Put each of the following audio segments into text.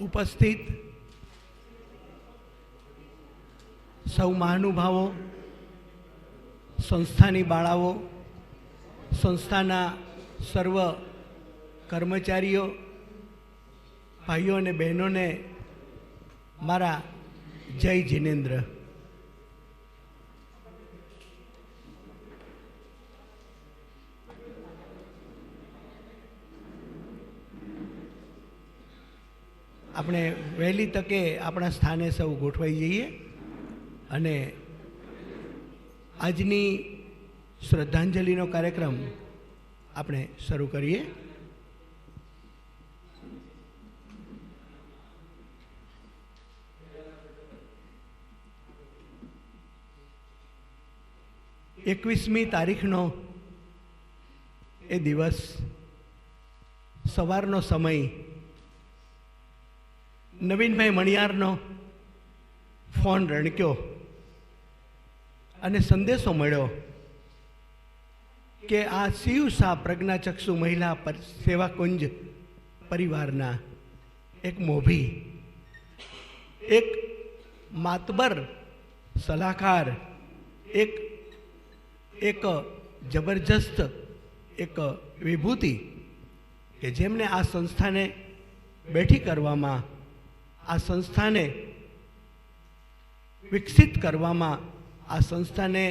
ઉપસ્થિત સૌ મહાનુભાવો, સંસ્થાની બાળાઓ, સંસ્થાના સર્વ કર્મચારીઓ, ભાઈઓ અને બહેનોને મારા જય જિનેન્દ્ર. આપણે વહેલી તકે આપણા સ્થાને સૌ ગોઠવાઈ જઈએ અને આજની શ્રદ્ધાંજલિનો કાર્યક્રમ આપણે શરૂ કરીએ. એકવીસમી તારીખનો એ દિવસ, સવારનો સમય, નવીનભાઈ મણિયારનો ફોન રણક્યો અને સંદેશો મળ્યો કે આ શિવ શાહ પ્રજ્ઞાચક્ષુ મહિલા સેવા કુંજ પરિવારના એક મોભી, એક માતબર સલાહકાર, એક જબરજસ્ત એક વિભૂતિ કે જેમને આ સંસ્થાને બેઠી કરવામાં, આ સંસ્થાને વિકસિત કરવામાં, આ સંસ્થાને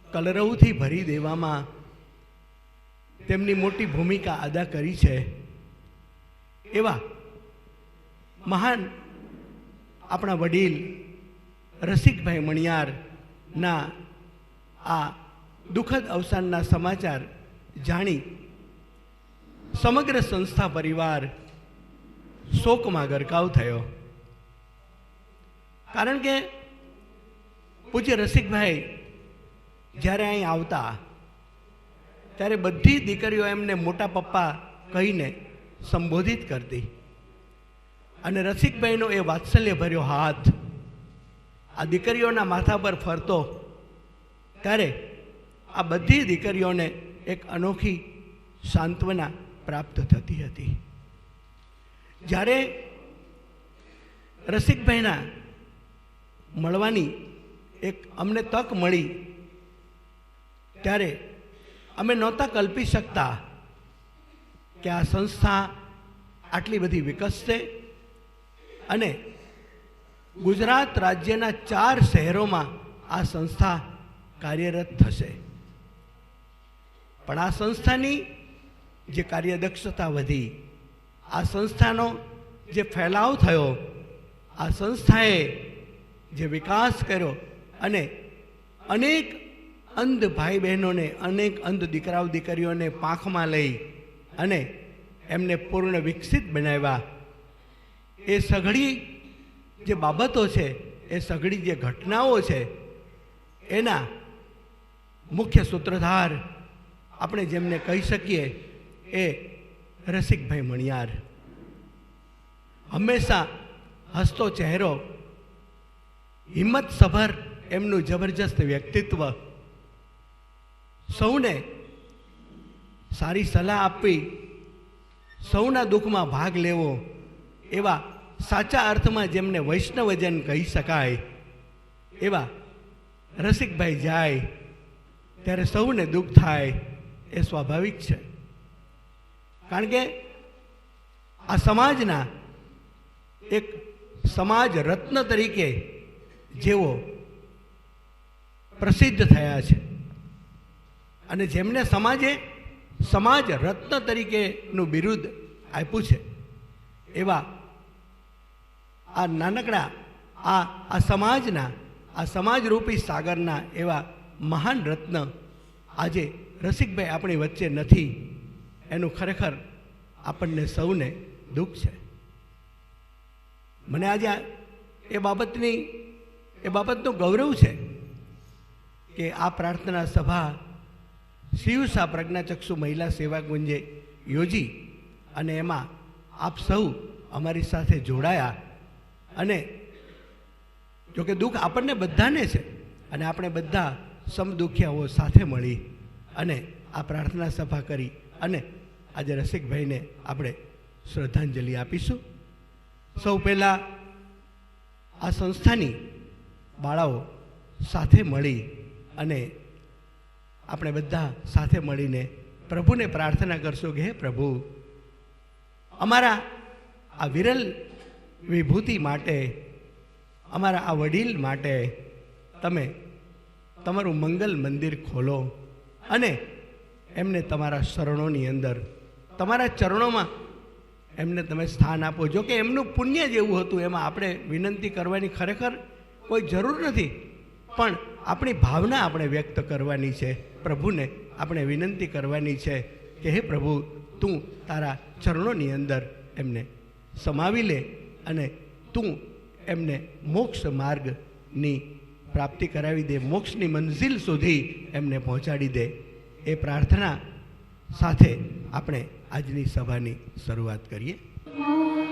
કલરવથી ભરી દેવામાં તેમની મોટી ભૂમિકા અદા કરી છે. એવા મહાન આપણા વડીલ રસિકભાઈ મણિયારના આ દુઃખદ અવસાનના સમાચાર જાણી સમગ્ર સંસ્થા પરિવાર શોકમાં ગરકાવ થયો. કારણ કે પૂજ્ય રસિકભાઈ જ્યારે અહીં આવતા ત્યારે બધી દીકરીઓ એમને મોટા પપ્પા કહીને સંબોધિત કરતી અને રસિકભાઈનો એ વાત્સલ્યભર્યો હાથ આ દીકરીઓના માથા પર ફરતો ત્યારે આ બધી દીકરીઓને એક અનોખી સાંત્વના પ્રાપ્ત થતી હતી. જ્યારે રસિકભાઈના મળવાની એક અમને તક મળી ત્યારે અમે નહોતા કલ્પી શકતા કે આ સંસ્થા આટલી બધી વિકસશે અને ગુજરાત રાજ્યના 4 શહેરોમાં આ સંસ્થા કાર્યરત થશે. પણ આ સંસ્થાની જે કાર્યદક્ષતા વધી, આ સંસ્થાનો જે ફેલાવ થયો, આ સંસ્થાએ જે વિકાસ કર્યો અને અનેક અંધ ભાઈ બહેનોને, અનેક અંધ દીકરાઓ દીકરીઓને પાંખમાં લઈ અને એમને પૂર્ણ વિકસિત બનાવ્યા, એ સઘળી જે બાબતો છે, એ સઘળી જે ઘટનાઓ છે, એના મુખ્ય સૂત્રધાર આપણે જેમને કહી શકીએ એ રસિકભાઈ મણિયાર. હંમેશા હસતો ચહેરો, હિંમતસભર એમનું જબરજસ્ત વ્યક્તિત્વ, સૌને સારી સલાહ આપવી, સૌના દુઃખમાં ભાગ લેવો, એવા સાચા અર્થમાં જેમને વૈષ્ણવજન કહી શકાય એવા રસિકભાઈ જાય ત્યારે સૌને દુઃખ થાય, એ સ્વાભાવિક છે. કારણ કે આ સમાજના એક સમાજ રત્ન તરીકે જેઓ પ્રસિદ્ધ થયા છે અને જેમને સમાજે સમાજ રત્ન તરીકેનું બિરુદ આપ્યું છે, એવા આ નાનકડા આ સમાજના, આ સમાજરૂપી સાગરના એવા મહાન રત્ન આજે રસિકભાઈ આપણી વચ્ચે નથી, એનું ખરેખર આપણને સૌને દુઃખ છે. મને આજે એ બાબતનું ગૌરવ છે કે આ પ્રાર્થના સભા શિવ શાહ પ્રજ્ઞાચક્ષુ મહિલા સેવા કુંજે યોજી અને એમાં આપ સૌ અમારી સાથે જોડાયા. અને જોકે દુઃખ આપણને બધાને છે અને આપણે બધા સમદુખિયાઓ સાથે મળી અને આ પ્રાર્થના સભા કરી અને આજે રસિકભાઈને આપણે શ્રદ્ધાંજલિ આપીશું. સૌ પહેલાં આ સંસ્થાની બાળાઓ સાથે મળી અને આપણે બધા સાથે મળીને પ્રભુને પ્રાર્થના કરશું કે હે પ્રભુ, અમારા આ વિરલ વિભૂતિ માટે, અમારા આ વડીલ માટે તમે તમારું મંગલ મંદિર ખોલો અને એમને તમારા શરણોની અંદર, તમારા ચરણોમાં એમને તમે સ્થાન આપો. જો કે એમનું પુણ્ય જેવું હતું, એમાં આપણે વિનંતી કરવાની ખરેખર કોઈ જરૂર નથી, પણ આપણી ભાવના આપણે વ્યક્ત કરવાની છે. પ્રભુને આપણે વિનંતી કરવાની છે કે હે પ્રભુ, તું તારા ચરણોની અંદર એમને સમાવી લે અને તું એમને મોક્ષ માર્ગની પ્રાપ્તિ કરાવી દે, મોક્ષની મંજિલ સુધી એમને પહોંચાડી દે. એ પ્રાર્થના સાથે આપણે આજની સભાની શરૂઆત કરીએ. Oh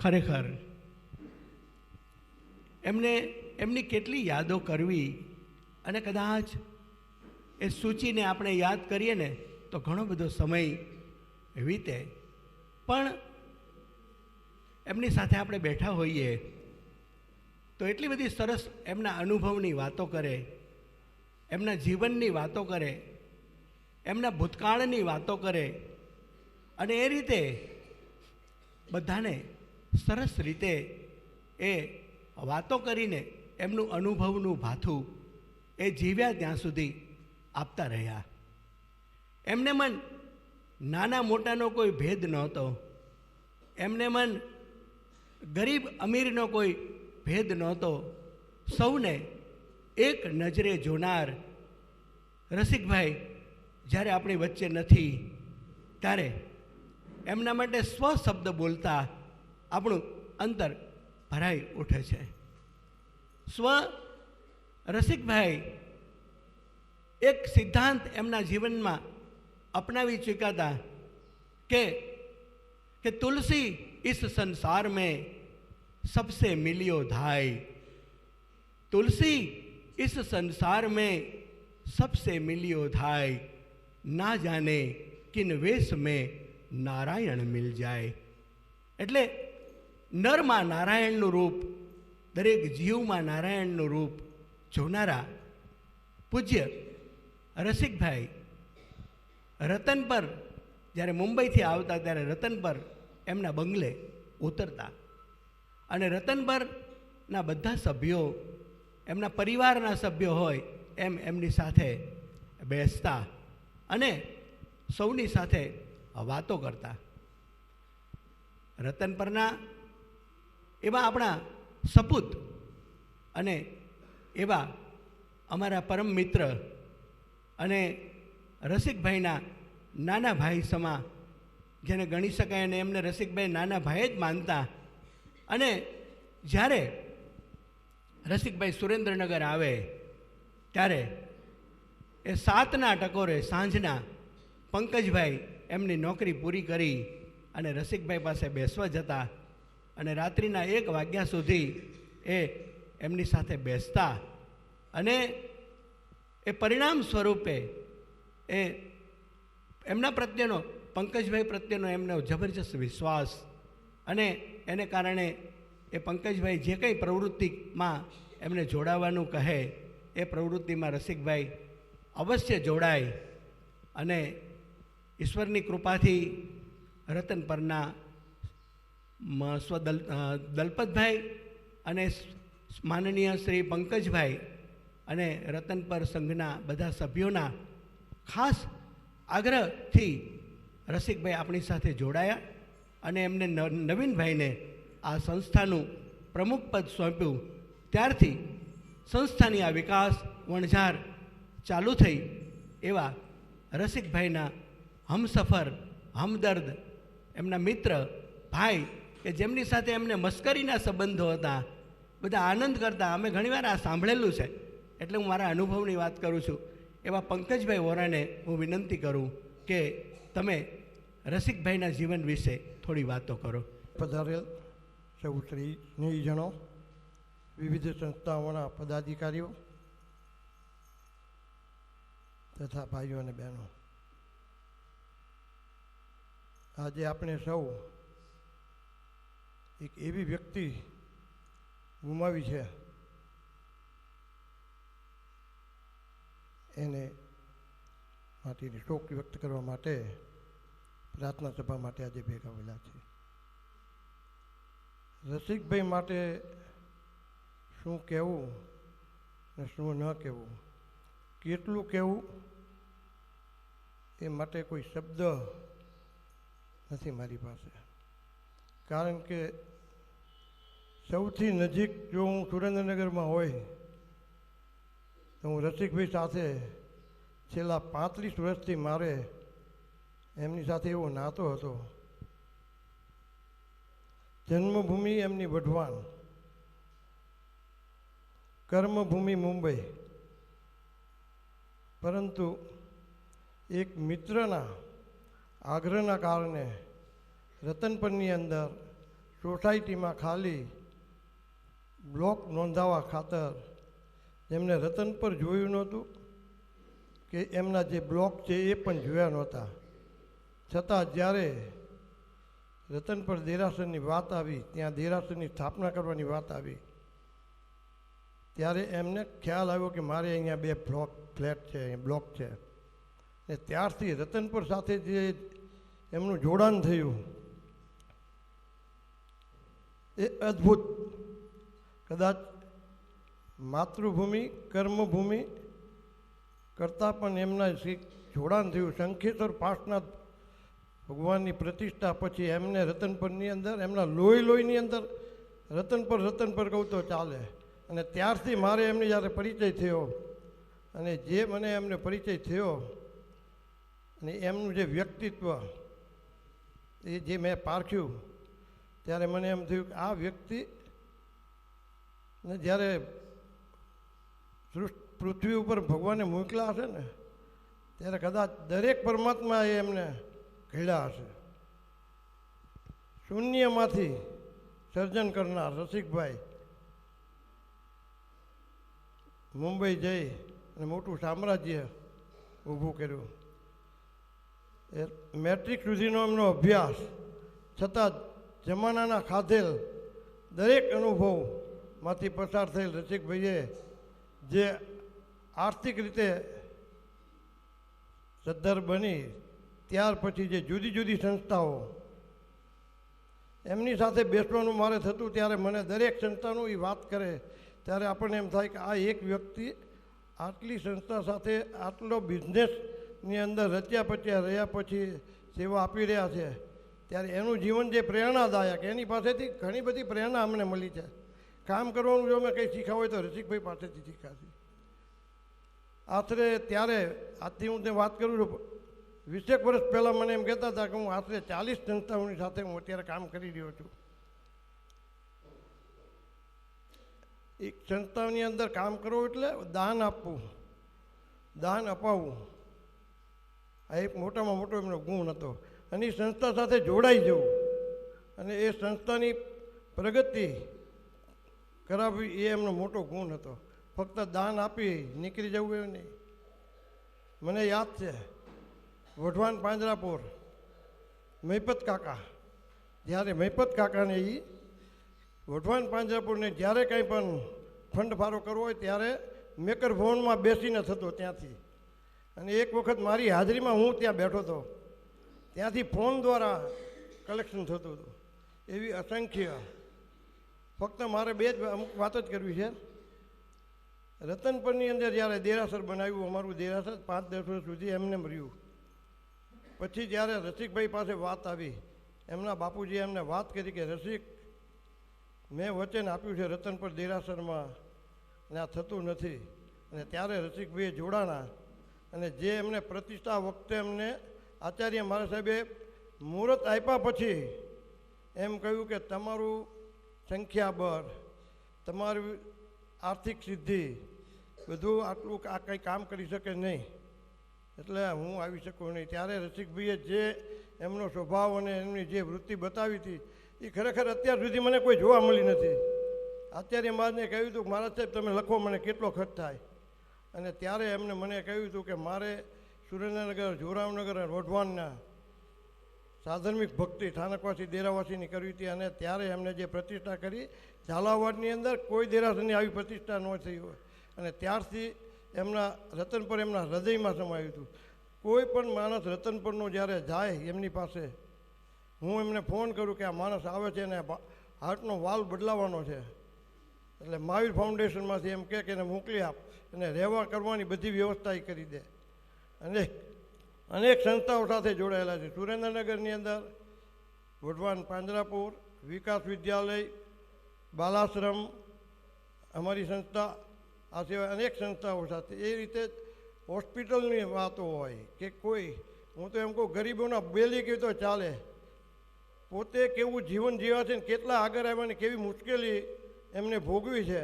ખરેખર એમની કેટલી યાદો કરવી, અને કદાચ એ સૂચિને આપણે યાદ કરીએ ને તો ઘણો બધો સમય વીતે, પણ એમની સાથે આપણે બેઠા હોઈએ તો એટલી બધી સરસ એમના અનુભવની વાતો કરે, એમના જીવનની વાતો કરે, એમના ભૂતકાળની વાતો કરે, અને એ રીતે બધાને સરસ રીતે એ વાતો કરીને એમનું અનુભવનું ભાથું એ જીવ્યા ત્યાં સુધી આપતા રહ્યા. એમને મન નાના મોટાનો કોઈ ભેદ નહોતો, એમને મન ગરીબ અમીરનો કોઈ ભેદ નહોતો. સૌને એક નજરે જોનાર રસિકભાઈ જ્યારે આપણી વચ્ચે નથી ત્યારે એમના માટે સ્વ શબ્દ બોલતા આપણું અંતર ભરાઈ ઉઠે છે. રસિકભાઈ એક સિદ્ધાંત એમના જીવનમાં અપનાવી ચૂક્યા હતા કે તુલસી इस संसार में सबसे मिलियो धाय, तुलसी इस संसार में सबसे मिलियो धाय, ना जाने किन वेश में नारायण मिल जाए. એટલે નરમાં નારાયણનું રૂપ, દરેક જીવમાં નારાયણનું રૂપ જોનારા પૂજ્ય રસિકભાઈ રતન પર જ્યારે મુંબઈથી આવતા ત્યારે રતન પર એમના બંગલે ઉતરતા, અને રતન પરના બધા સભ્યો એમના પરિવારના સભ્યો હોય એમની સાથે બેસતા અને સૌની સાથે વાતો કરતા. રતન પરના એવા આપણા સપૂત અને એવા અમારા પરમ મિત્ર અને રસિકભાઈના નાના ભાઈ સમા જેને ગણી શકાય, અને એમને રસિકભાઈ નાના ભાઈ જ માનતા. અને જ્યારે રસિકભાઈ સુરેન્દ્રનગર આવે ત્યારે એ 7ના ટકોરે સાંજના પંકજભાઈ એમની નોકરી પૂરી કરી અને રસિકભાઈ પાસે બેસવા જતા, અને રાત્રિના 1 વાગ્યા સુધી એ એમની સાથે બેસતા, અને એ પરિણામ સ્વરૂપે એ એમના પ્રત્યેનો પંકજભાઈ પ્રત્યેનો એમનો જબરજસ્ત વિશ્વાસ, અને એને કારણે એ પંકજભાઈ જે કંઈ પ્રવૃત્તિમાં એમને જોડાવાનું કહે એ પ્રવૃત્તિમાં રસિકભાઈ અવશ્ય જોડાય. અને ઈશ્વરની કૃપાથી રતન પરના દલપતભાઈ અને માનનીય શ્રી પંકજભાઈ અને રતન પર સંઘના બધા સભ્યોના ખાસ આગ્રહથી રસિકભાઈ આપણી સાથે જોડાયા, અને એમને નવીનભાઈને આ સંસ્થાનું પ્રમુખ પદ સોંપ્યું. ત્યારથી સંસ્થાની આ વિકાસ વણઝાર ચાલુ થઈ. એવા રસિકભાઈના હમસફર, હમદર્દ, એમના મિત્ર, ભાઈ કે જેમની સાથે એમને મસ્કરીના સંબંધો હતા, બધા આનંદ કરતા. અમે ઘણીવાર આ સાંભળેલું છે એટલે હું મારા અનુભવની વાત કરું છું. એવા પંકજભાઈ વોરાને હું વિનંતી કરું કે તમે રસિકભાઈના જીવન વિશે થોડી વાતો કરો. પધારેલ સૌ સ્નેહીજનો, વિવિધ સંસ્થાઓના પદાધિકારીઓ તથા ભાઈઓ અને બહેનો, આજે આપણે સૌ એક એવી વ્યક્તિ ગુમાવી છે, એને માટેની શોક વ્યક્ત કરવા માટે પ્રાર્થના સભા માટે આજે ભેગા થયેલા છે. રસિકભાઈ માટે શું કહેવું ને શું ન કહેવું, કેટલું કહેવું એ માટે કોઈ શબ્દ નથી મારી પાસે. કારણ કે સૌથી નજીક જો હું સુરેન્દ્રનગરમાં હોય તો હું રસિકભાઈ સાથે છેલ્લા 35 વર્ષથી મારે એમની સાથે એવો નાતો હતો. જન્મભૂમિ એમની વઢવાણ, કર્મભૂમિ મુંબઈ, પરંતુ એક મિત્રના આગ્રહના કારણે રતનપરની અંદર સોસાયટીમાં ખાલી બ્લોક નોંધાવા ખાતર જેમને રતન પર જોયું નહોતું કે એમના જે બ્લોક છે એ પણ જોયા નહોતા, છતાં જ્યારે રતન પર દેરાસરની વાત આવી, ત્યાં દેરાસરની સ્થાપના કરવાની વાત આવી, ત્યારે એમને ખ્યાલ આવ્યો કે મારે અહીંયા 2 ફ્લેટ છે, બ્લોક છે. ને ત્યારથી રતનપર સાથે જે એમનું જોડાણ થયું એ અદ્ભુત. કદાચ માતૃભૂમિ કર્મભૂમિ કરતાં પણ એમના જોડાણ થયું. શંખેશ્વર પાસનાથ ભગવાનની પ્રતિષ્ઠા પછી એમને રતનપરની અંદર, એમના લોહીની અંદર રતનપર કહું તો ચાલે. અને ત્યારથી મારે એમની જ્યારે પરિચય થયો, અને જે મને એમને પરિચય થયો અને એમનું જે વ્યક્તિત્વ એ જે મેં પારખ્યું, ત્યારે મને એમ થયું કે આ વ્યક્તિ ને જ્યારે પૃથ્વી ઉપર ભગવાને મોકલ્યા હશે ને, ત્યારે કદાચ દરેક પરમાત્માએ એમને ઘડ્યા હશે. શૂન્યમાંથી સર્જન કરનાર રસિકભાઈ મુંબઈ જઈ અને મોટું સામ્રાજ્ય ઊભું કર્યું. એ મેટ્રિક સુધીનો એમનો અભ્યાસ, છતાં જમાનાના ખાધેલ દરેક અનુભવમાંથી પસાર થયેલ રસિકભાઈએ જે આર્થિક રીતે સદ્ધર બની, ત્યાર પછી જે જુદી જુદી સંસ્થાઓ, એમની સાથે બેસવાનું મારે થતું, ત્યારે મને દરેક સંસ્થાનું એ વાત કરે ત્યારે આપણને એમ થાય કે આ એક વ્યક્તિ આટલી સંસ્થા સાથે આટલો બિઝનેસની અંદર રચ્યા પચ્યા રહ્યા પછી સેવા આપી રહ્યા છે, ત્યારે એનું જીવન જે પ્રેરણાદાયક, એની પાસેથી ઘણી બધી પ્રેરણા અમને મળી છે. કામ કરવાનું જો મેં કંઈ શીખ્યા હોય તો રસિકભાઈ પાસેથી શીખ્યા. આશરે ત્યારે, આજથી હું તે વાત કરું છું, 20 વર્ષ પહેલાં મને એમ કહેતા હતા કે હું આશરે 40 સંસ્થાઓની સાથે હું અત્યારે કામ કરી રહ્યો છું. એક સંસ્થાની અંદર કામ કરવું એટલે દાન આપવું, દાન અપાવવું, આ એક મોટામાં મોટો એમનો ગુણ હતો. અને એ સંસ્થા સાથે જોડાઈ જવું અને એ સંસ્થાની પ્રગતિ કરાવવી એ એમનો મોટો ગુણ હતો. ફક્ત દાન આપી નીકળી જવું એવું નહીં. મને યાદ છે વઢવાણ પાંજરાપોર મહિપત કાકા, જ્યારે મહિપત કાકાને એ વઢવાણ પાંજરાપોરને જ્યારે કંઈ પણ ફંડ ફાળો કરવો હોય ત્યારે મેકર ભવનમાં બેસીને થતો ત્યાંથી. અને એક વખત મારી હાજરીમાં હું ત્યાં બેઠો હતો, ત્યાંથી ફોન દ્વારા કલેક્શન થતું હતું. એવી અસંખ્ય, ફક્ત મારે 2 જ અમુક વાત જ કરવી છે. રતનપરની અંદર જ્યારે દેરાસર બનાવ્યું, અમારું દેરાસર 5-10 વર્ષ સુધી એમને રહ્યું. પછી જ્યારે રસિકભાઈ પાસે વાત આવી, એમના બાપુજીએ એમને વાત કરી કે રસિક, મેં વચન આપ્યું છે રતનપર દેરાસરમાં ને આ થતું નથી. અને ત્યારે રસિકભાઈએ જોડાણા અને જે એમને પ્રતિષ્ઠા વખતે એમને આચાર્ય મારા સાહેબે મુહૂર્ત આપ્યા પછી એમ કહ્યું કે તમારું સંખ્યાબળ, તમારી આર્થિક સિદ્ધિ બધું આટલું આ કંઈ કામ કરી શકે નહીં, એટલે હું આવી શકું નહીં. ત્યારે રસિકભાઈએ જે એમનો સ્વભાવ અને એમની જે વૃત્તિ બતાવી હતી એ ખરેખર અત્યાર સુધી મને કોઈ જોવા મળી નથી. આચાર્ય મહારાજને કહ્યું હતું કે મહારાજ સાહેબ તમે લખો મને કેટલો ખર્ચ થાય. અને ત્યારે એમને મને કહ્યું હતું કે મારે સુરેન્દ્રનગર, જોરાવનગર અને વઢવાણના સાધર્મિક ભક્તિ સ્થાનકવાસી દેરાવાસીની કરવી હતી. અને ત્યારે એમને જે પ્રતિષ્ઠા કરી, ઝાલાવાડની અંદર કોઈ દેરાસરની આવી પ્રતિષ્ઠા ન થઈ હોય. અને ત્યારથી એમના રતનપર એમના હૃદયમાં સમાયું હતું. કોઈ પણ માણસ રતનપરનો જ્યારે જાય એમની પાસે, હું એમને ફોન કરું કે આ માણસ આવે છે અને હાર્ટનો વાલ્વ બદલાવાનો છે, એટલે મહાવીર ફાઉન્ડેશનમાંથી એમ કહે કે એને મોકલી આપ, અને રહેવા કરવાની બધી વ્યવસ્થા એ કરી દે. અને અનેક સંસ્થાઓ સાથે જોડાયેલા છે. સુરેન્દ્રનગરની અંદર વઢવાણ પાંજરાપોર, વિકાસ વિદ્યાલય, બાલાશ્રમ, અમારી સંસ્થા, આ સિવાય અનેક સંસ્થાઓ સાથે. એ રીતે હોસ્પિટલની વાતો હોય કે કોઈ, હું તો એમ કહું ગરીબોના બેલી કહ્યું તો ચાલે. પોતે કેવું જીવન જીવ્યા છે ને કેટલા આગળ આવ્યા ને કેવી મુશ્કેલી એમને ભોગવી છે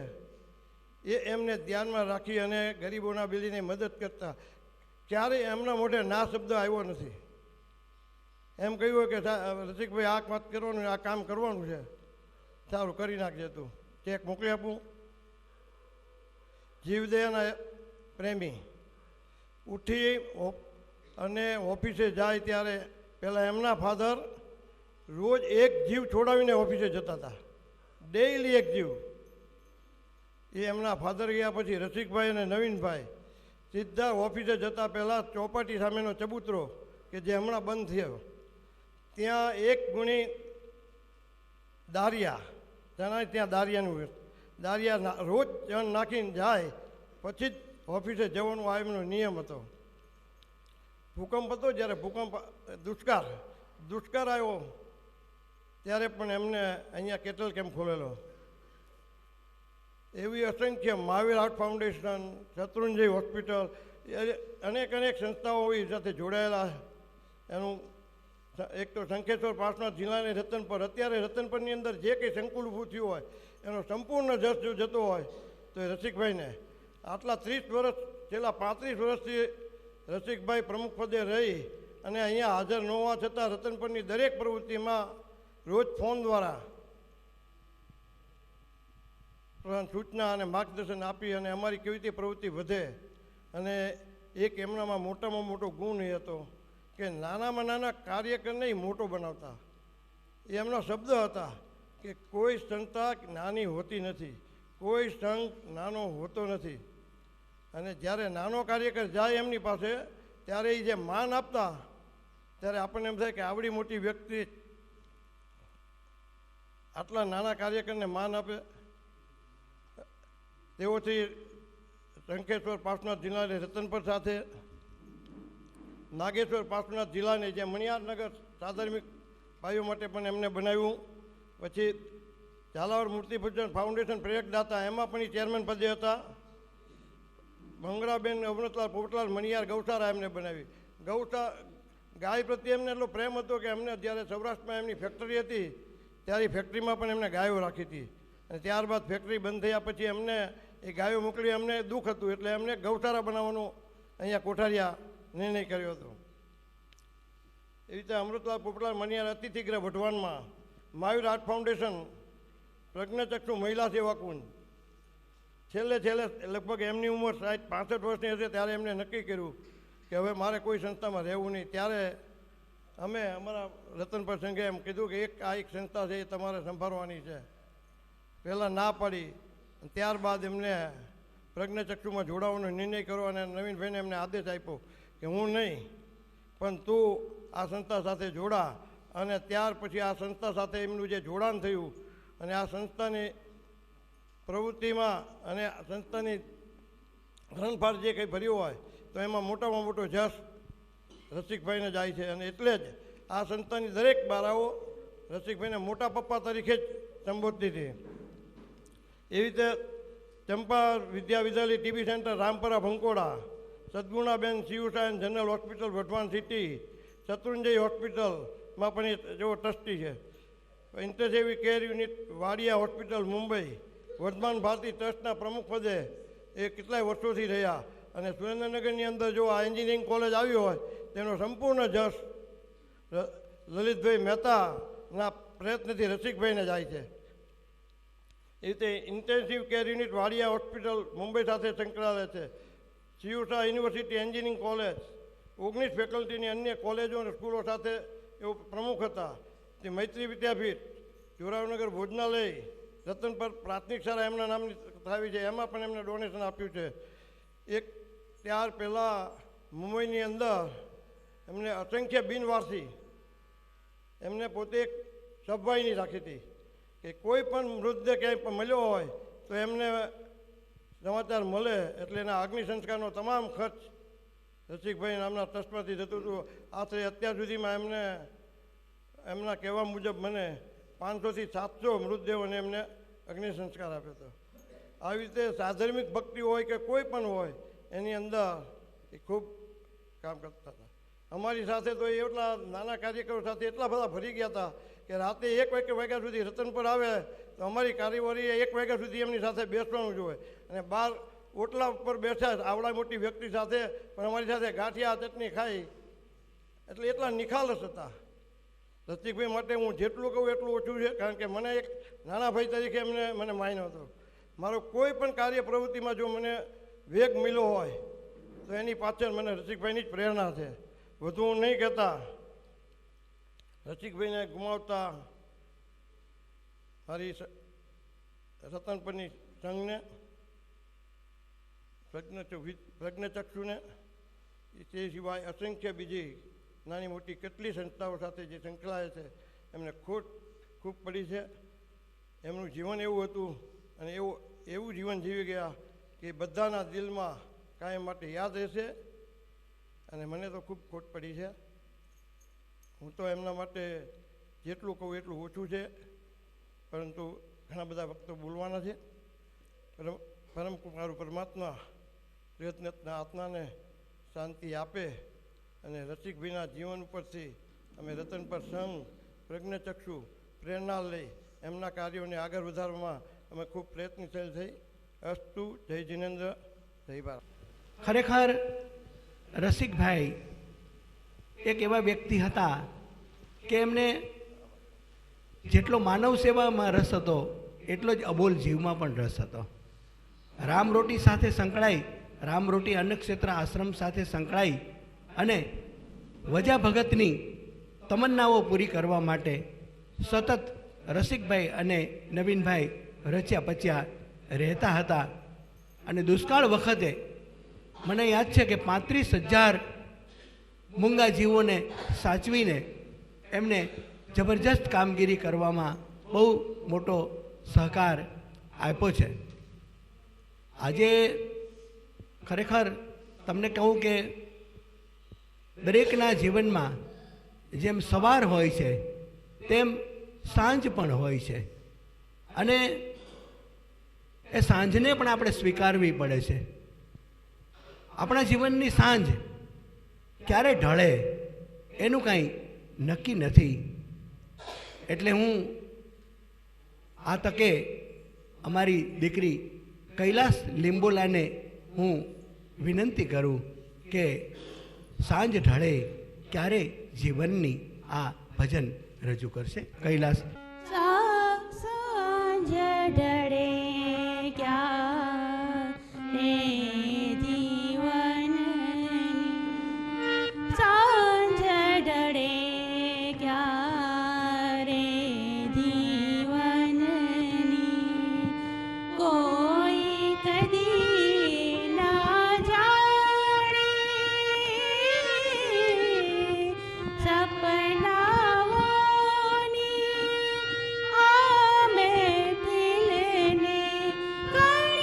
એ એમને ધ્યાનમાં રાખી અને ગરીબોના બેલીને મદદ કરતા ક્યારેય એમના મોઢે ના શબ્દ આવ્યો નથી. એમ કહ્યું કે રસિકભાઈ આ વાત કરવાનું, આ કામ કરવાનું છે, સારું કરી નાખજે તું, ચેક મોકલી આપું. જીવદયાના પ્રેમી ઉઠી અને ઓફિસે જાય ત્યારે પહેલાં એમના ફાધર રોજ એક જીવ છોડાવીને ઓફિસે જતા હતા, ડેઈલી એક જીવ. એ એમના ફાધર ગયા પછી રસિકભાઈ અને નવીનભાઈ સીધા ઓફિસે જતા પહેલાં ચોપાટી સામેનો ચબૂતરો કે જે હમણાં બંધ થયો, ત્યાં એક ગુણી દારિયા જણાય, ત્યાં દારિયાનું દારિયા રોજ જણ નાખીને જાય પછી જ ઓફિસે જવાનો આ એમનો નિયમ હતો. ભૂકંપ હતો, જ્યારે ભૂકંપ દુષ્કાળ આવ્યો ત્યારે પણ એમને અહીંયા કેટલ કેમ્પ ખોલેલો. એવી અસંખ્ય Mahavir art foundation, Shatrunjay hospital, અનેક સંસ્થાઓ એ સાથે જોડાયેલા. એનું એક તો શંખેશ્વર પાર્શ્વનાથ જિલ્લાની રતનપર, અત્યારે રતનપરની અંદર જે કંઈ સંકુલ ઊભું થયું હોય એનો સંપૂર્ણ જસ જો જતો હોય તો એ રસિકભાઈને આટલા 30 વર્ષ, છેલ્લા 35 વર્ષથી રસિકભાઈ પ્રમુખ પદે રહી અને અહીંયા હાજર ન હોવા છતાં રતનપરની દરેક પ્રવૃત્તિમાં રોજ ફોન દ્વારા સૂચના અને માર્ગદર્શન આપી અને અમારી કેવી રીતે પ્રવૃત્તિ વધે. અને એક એમનામાં મોટામાં મોટો ગુણ એ હતો કે નાનામાં નાના કાર્યકરને મોટો બનાવતા. એ એમના શબ્દ હતા કે કોઈ સંસ્થા નાની હોતી નથી, કોઈ સંઘ નાનો હોતો નથી. અને જ્યારે નાનો કાર્યકર જાય એમની પાસે ત્યારે એ જે માન આપતા ત્યારે આપણને એમ થાય કે આવડી મોટી વ્યક્તિ આટલા નાના કાર્યકરને માન આપે. તેઓથી શંખેશ્વર પાર્શ્વનાથ જિલ્લાની રતનપર સાથે નાગેશ્વર પાર્શ્વનાથ જિલ્લાની જે મણિયારનગર સાધર્મિક ભાઈઓ માટે પણ એમને બનાવ્યું. પછી ઝાલાવાડ મૂર્તિપૂજન ફાઉન્ડેશન પ્રેરકદાતા, એમાં પણ એ ચેરમેન પદે હતા. મંગળાબેન અવનતલાલ પોપટલાલ મણિયાર ગૌશાળા એમને બનાવી. ગાય પ્રત્યે એમને એટલો પ્રેમ હતો કે એમને જ્યારે સૌરાષ્ટ્રમાં એમની ફેક્ટરી હતી ત્યારે ફેક્ટરીમાં પણ એમને ગાયો રાખી હતી. અને ત્યારબાદ ફેક્ટરી બંધ થયા પછી એમને એ ગાયો મોકલી, એમને દુઃખ હતું એટલે એમને ગૌશાળા બનાવવાનું અહીંયા કોઠારિયા નિર્ણય કર્યો હતો. એ રીતે અમૃતલાલ પોપટલાલ મણિયાર અતિથિગૃહ વઢવાણમાં, મહાવીર આર્ટ ફાઉન્ડેશન, પ્રજ્ઞાચક્ષુ મહિલા સેવા કુંજ. છેલ્લે લગભગ એમની ઉંમર 65 વર્ષની હશે ત્યારે એમને નક્કી કર્યું કે હવે મારે કોઈ સંસ્થામાં રહેવું નહીં. ત્યારે અમે અમારા રતનપર સંઘે એમ કીધું કે એક સંસ્થા છે એ તમારે સંભાળવાની છે. પહેલાં ના પાડી, ત્યારબાદ એમને પ્રજ્ઞાચક્ષુમાં જોડાવાનો નિર્ણય કર્યો અને નવીનભાઈને એમને આદેશ આપ્યો કે હું નહીં પણ તું આ સંસ્થા સાથે જોડા. અને ત્યાર પછી આ સંસ્થા સાથે એમનું જે જોડાણ થયું અને આ સંસ્થાની પ્રવૃત્તિમાં અને સંસ્થાની રણફાળ જે કંઈ ભર્યો હોય તો એમાં મોટામાં મોટો જશ રસિકભાઈને જાય છે. અને એટલે જ આ સંસ્થાની દરેક બારાઓ રસિકભાઈને મોટા પપ્પા તરીકે જ સંબોધતી હતી. એવી રીતે Champa Vidyalaya TB centre Rampara Bhankoda, Sadgunaben Shivsayan general hospital Wadhwan city, Shatrunjay હોસ્પિટલમાં પણ એ જો ટ્રસ્ટી છે. Intensive care unit Wadia hospital Mumbai, Vardhaman Bharati ટ્રસ્ટના પ્રમુખ પદે એ કેટલાય વર્ષોથી રહ્યા. અને સુરેન્દ્રનગરની અંદર જો આ એન્જિનિયરિંગ કોલેજ આવ્યો હોય તેનો સંપૂર્ણ જશ લલિતભાઈ મહેતાના પ્રયત્નથી રસિકભાઈને જાય છે. એ રીતે intensive care unit Wadia hospital Mumbai સાથે સંકળાયેલ છે. શિવસા યુનિવર્સિટી એન્જિનિયરિંગ કોલેજ, 19 ફેકલ્ટીની અન્ય કોલેજો અને સ્કૂલો સાથે એઓ પ્રમુખ હતા. તે મૈત્રી વિદ્યાપીઠ, જોરાવનગર ભોજનાલય, રતનપર પ્રાથમિક શાળા એમના નામની થાવી છે, એમાં પણ એમને ડોનેશન આપ્યું છે. એક ત્યાર પહેલાં મુંબઈની અંદર એમને અસંખ્ય બિનવારસી એમને પોતે એક સભાઈની રાખી હતી કે કોઈ પણ મૃતદેહ ક્યાંય પણ મળ્યો હોય તો એમને સમાચાર મળે એટલે એના અગ્નિ સંસ્કારનો તમામ ખર્ચ રસિકભાઈ નામના ટ્રસ્ટમાંથી થતું હતું. આશરે અત્યાર સુધીમાં એમના કહેવા મુજબ મને 500થી 700 મૃતદેહોને એમને અગ્નિ સંસ્કાર આપ્યો હતો. આવી રીતે સાધર્મિક ભક્તિ હોય કે કોઈ પણ હોય એની અંદર એ ખૂબ કામ કરતા હતા. અમારી સાથે તો એટલા નાના કાર્યકરો સાથે એટલા બધા ભરી ગયા હતા કે રાતે 1 વાગ્યા સુધી રતનપર આવે તો અમારી કાર્યવાહીએ 1 વાગ્યા સુધી એમની સાથે બેસવાનું જોઈએ. અને બહાર ઓટલા ઉપર બેઠા આવડા મોટી વ્યક્તિ સાથે પણ અમારી સાથે ગાંઠિયા ચટણી ખાઈ એટલે એટલા નિખાલસ હતા. રસિકભાઈ માટે હું જેટલું કહું એટલું ઓછું છે, કારણ કે મને એક નાના ભાઈ તરીકે એમને મને માન્યો હતો. મારો કોઈ પણ કાર્ય પ્રવૃત્તિમાં જો મને વેગ મળ્યો હોય તો એની પાછળ મને રસિકભાઈની જ પ્રેરણા છે. વધુ હું નહીં કહેતા. રસિકભાઈને ગુમાવતા મારી રતનપરની સંઘને, પ્રજ્ઞચક્ષુને, તે સિવાય અસંખ્ય બીજી નાની મોટી કેટલી સંસ્થાઓ સાથે જે સંકળાયેલ છે એમને ખોટ ખૂબ પડી છે. એમનું જીવન એવું હતું અને એવું જીવન જીવી ગયા કે બધાના દિલમાં કાયમ માટે યાદ રહેશે, અને મને તો ખૂબ ખોટ પડી છે. હું તો એમના માટે જેટલું કહું એટલું ઓછું છે, પરંતુ ઘણા બધા વખતો બોલવાના છે. પરમ કૃપાળુ પરમાત્મા પ્રયત્નના આત્માને શાંતિ આપે અને રસિકભાઈના જીવન ઉપરથી અમે રતન પર સંઘ, પ્રજ્ઞચક્ષુ પ્રેરણા લઈ એમના કાર્યોને આગળ વધારવામાં અમે ખૂબ પ્રયત્નશીલ થઈ. અસ્તુ. જય જિનેન્દ્ર, જય ભારત. ખરેખર રસિકભાઈ એક એવા વ્યક્તિ હતા કે એમને જેટલો માનવ સેવામાં રસ હતો એટલો જ અબોલ જીવમાં પણ રસ હતો. રામરોટી સાથે સંકળાઈ, રામરોટી અન્નક્ષેત્ર આશ્રમ સાથે સંકળાઈ અને વજા ભગતની તમન્નાઓ પૂરી કરવા માટે સતત રસિકભાઈ અને નવીનભાઈ રચ્યા પચ્યા રહેતા હતા. અને દુષ્કાળ વખતે મને યાદ છે કે 35,000 મૂંગા જીવોને સાચવીને એમને જબરજસ્ત કામગીરી કરવામાં બહુ મોટો સહકાર આપ્યો છે. આજે ખરેખર તમને કહું કે દરેકના જીવનમાં જેમ સવાર હોય છે તેમ સાંજ પણ હોય છે, અને એ સાંજને પણ આપણે સ્વીકારવી પડે છે. આપણા જીવનની સાંજ ક્યારે ઢળે એનું કાંઈ નક્કી નથી. એટલે હું આ તકે અમારી દીકરી કૈલાસ લીંબોલાને હું વિનંતી કરું કે સાંજ ઢળે ક્યારે જીવનની આ ભજન રજૂ કરશે. કૈલાસ. સાંજ ઢળે ક્યારે જીવનની, સાંજ ઢળે ક્યારે જીવનની, કોઈ કદી ના જાણે સપનાઓની આ મહેફિલને કણ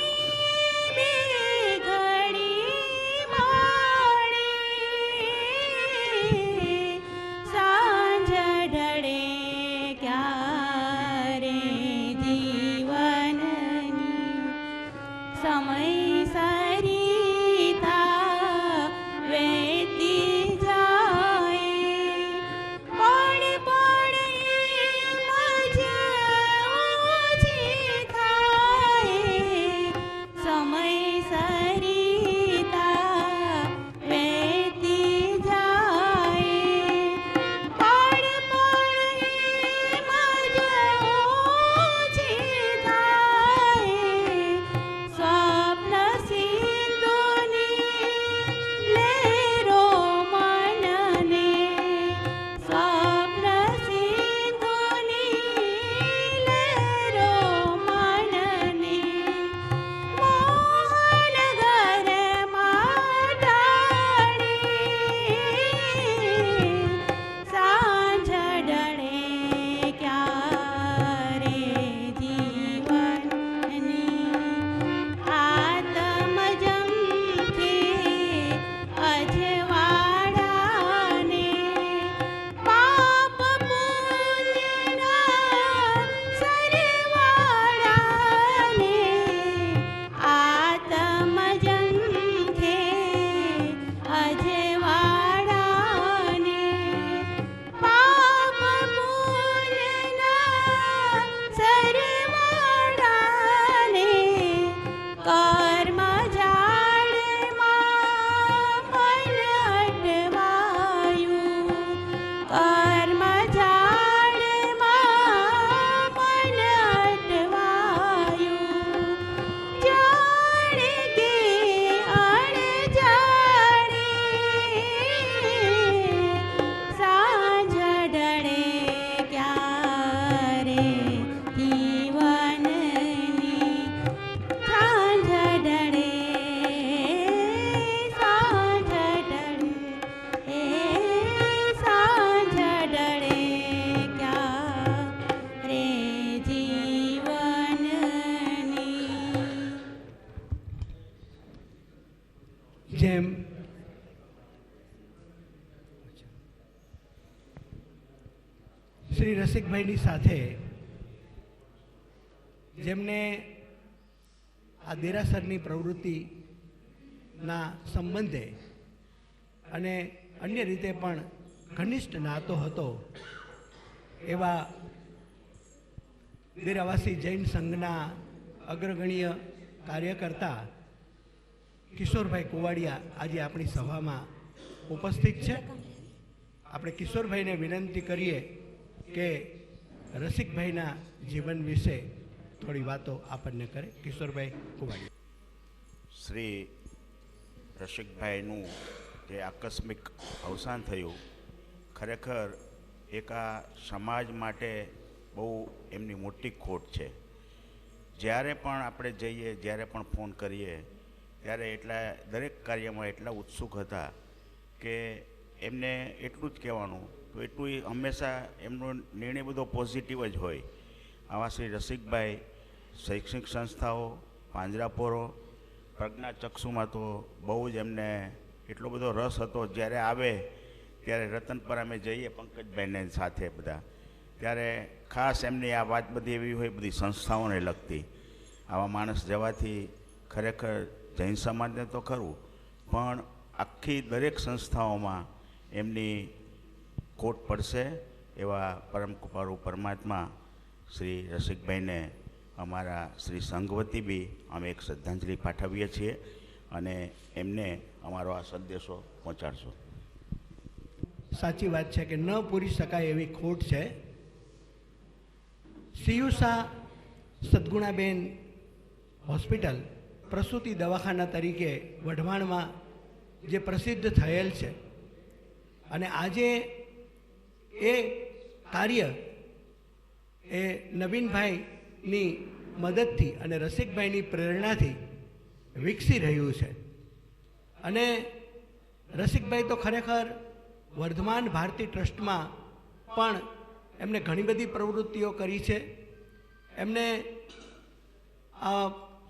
જેમ શ્રી રસિકભાઈની સાથે જેમને આ દેરાસરની પ્રવૃત્તિના સંબંધે અને અન્ય રીતે પણ ઘનિષ્ઠ નાતો હતો એવા દેરાવાસી જૈન સંઘના અગ્રગણ્ય કાર્યકર્તા કિશોરભાઈ કુવાડિયા આજે આપણી સભામાં ઉપસ્થિત છે. આપણે કિશોરભાઈને વિનંતી કરીએ કે રસિકભાઈના જીવન વિશે થોડી વાતો આપણને કરે. કિશોરભાઈ કુવાડિયા. શ્રી રસિકભાઈનું જે આકસ્મિક અવસાન થયું, ખરેખર એક આ સમાજ માટે બહુ એમની મોટી ખોટ છે. જ્યારે પણ આપણે જઈએ, જ્યારે પણ ફોન કરીએ, ત્યારે દરેક કાર્યમાં એટલા ઉત્સુક હતા કે એમને એટલું જ કહેવાનું તો એટલું હંમેશા એમનો નિર્ણય બધો પોઝિટિવ જ હોય. આવા શ્રી રસિકભાઈ શૈક્ષણિક સંસ્થાઓ, પાંજરાપોરો, પ્રજ્ઞાચક્ષુમાં તો બહુ જ એમને એટલો બધો રસ હતો. જ્યારે આવે ત્યારે રતનપર અમે જઈએ પંકજભાઈને સાથે બધા, ત્યારે ખાસ એમની આ વાત બધી એવી હોય, બધી સંસ્થાઓને લગતી. આવા માણસ જવાથી ખરેખર જૈન સમાજને તો ખરું, પણ આખી દરેક સંસ્થાઓમાં એમની ખોટ પડશે. એવા પરમ કૃપાળુ પરમાત્મા શ્રી રસિકભાઈને અમારા શ્રી સંઘવતી બી અમે એક શ્રદ્ધાંજલિ પાઠવીએ છીએ અને એમને અમારો આ સંદેશો પહોંચાડશો. સાચી વાત છે કે ન પૂરી શકાય એવી ખોટ છે. સિયુસા સદગુણાબેન હોસ્પિટલ પ્રસૂતિ દવાખાના તરીકે વઢવાણમાં જે પ્રસિદ્ધ થયેલ છે અને આજે એ કાર્ય એ નવીનભાઈની મદદથી અને રસિકભાઈની પ્રેરણાથી વિકસી રહ્યું છે. અને રસિકભાઈ તો ખરેખર વર્ધમાન ભારતી ટ્રસ્ટમાં પણ એમને ઘણી બધી પ્રવૃત્તિઓ કરી છે. એમને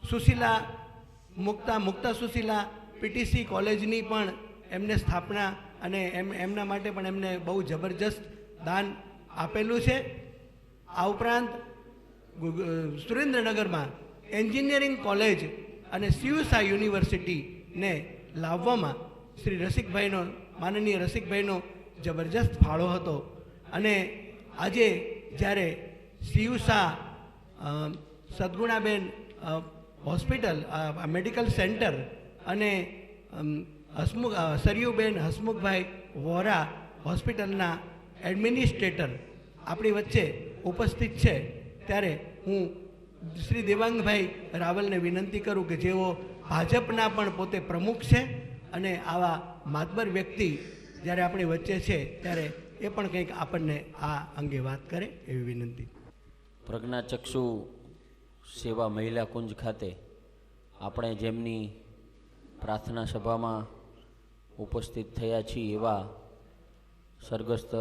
સુશીલા મુક્તા સુશીલા પીટીસી કોલેજની પણ એમને સ્થાપના અને એમના માટે પણ એમને બહુ જબરજસ્ત દાન આપેલું છે. આ ઉપરાંત સુરેન્દ્રનગરમાં એન્જિનિયરિંગ કોલેજ અને સિયુસા યુનિવર્સિટીને લાવવામાં શ્રી રસિકભાઈનો, માનનીય રસિકભાઈનો જબરજસ્ત ફાળો હતો. અને આજે જ્યારે સિયુસા સદગુણાબેન હોસ્પિટલ, મેડિકલ સેન્ટર અને સરયુબેન હસમુખભાઈ વોરા હોસ્પિટલના એડમિનિસ્ટ્રેટર આપણી વચ્ચે ઉપસ્થિત છે, ત્યારે હું શ્રી દેવાંગભાઈ રાવલને વિનંતી કરું કે જેઓ ભાજપના પણ પોતે પ્રમુખ છે અને આવા માતબર વ્યક્તિ જ્યારે આપણી વચ્ચે છે ત્યારે એ પણ કંઈક આપણને આ અંગે વાત કરે એવી વિનંતી. પ્રજ્ઞાચક્ષુ સેવા મહિલા કુંજ ખાતે આપણે જેમની પ્રાર્થના સભામાં ઉપસ્થિત થયા છીએ એવા સ્વર્ગસ્થ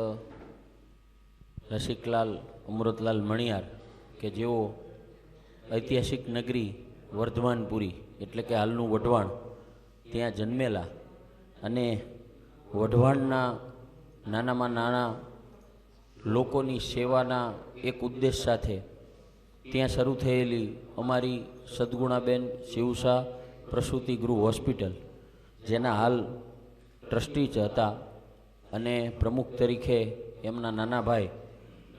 રસિકલાલ અમૃતલાલ મણિયાર કે જેઓ ઐતિહાસિક નગરી વર્ધમાનપુરી એટલે કે હાલનું વઢવાણ ત્યાં જન્મેલા અને વઢવાણના નાનામાં નાના લોકોની સેવાના એક ઉદ્દેશ સાથે ત્યાં શરૂ થયેલી અમારી સદગુણાબેન સિયુસા પ્રસૂતિ ગૃહ હોસ્પિટલ, જેના હાલ ટ્રસ્ટી જ હતા અને પ્રમુખ તરીકે એમના નાના ભાઈ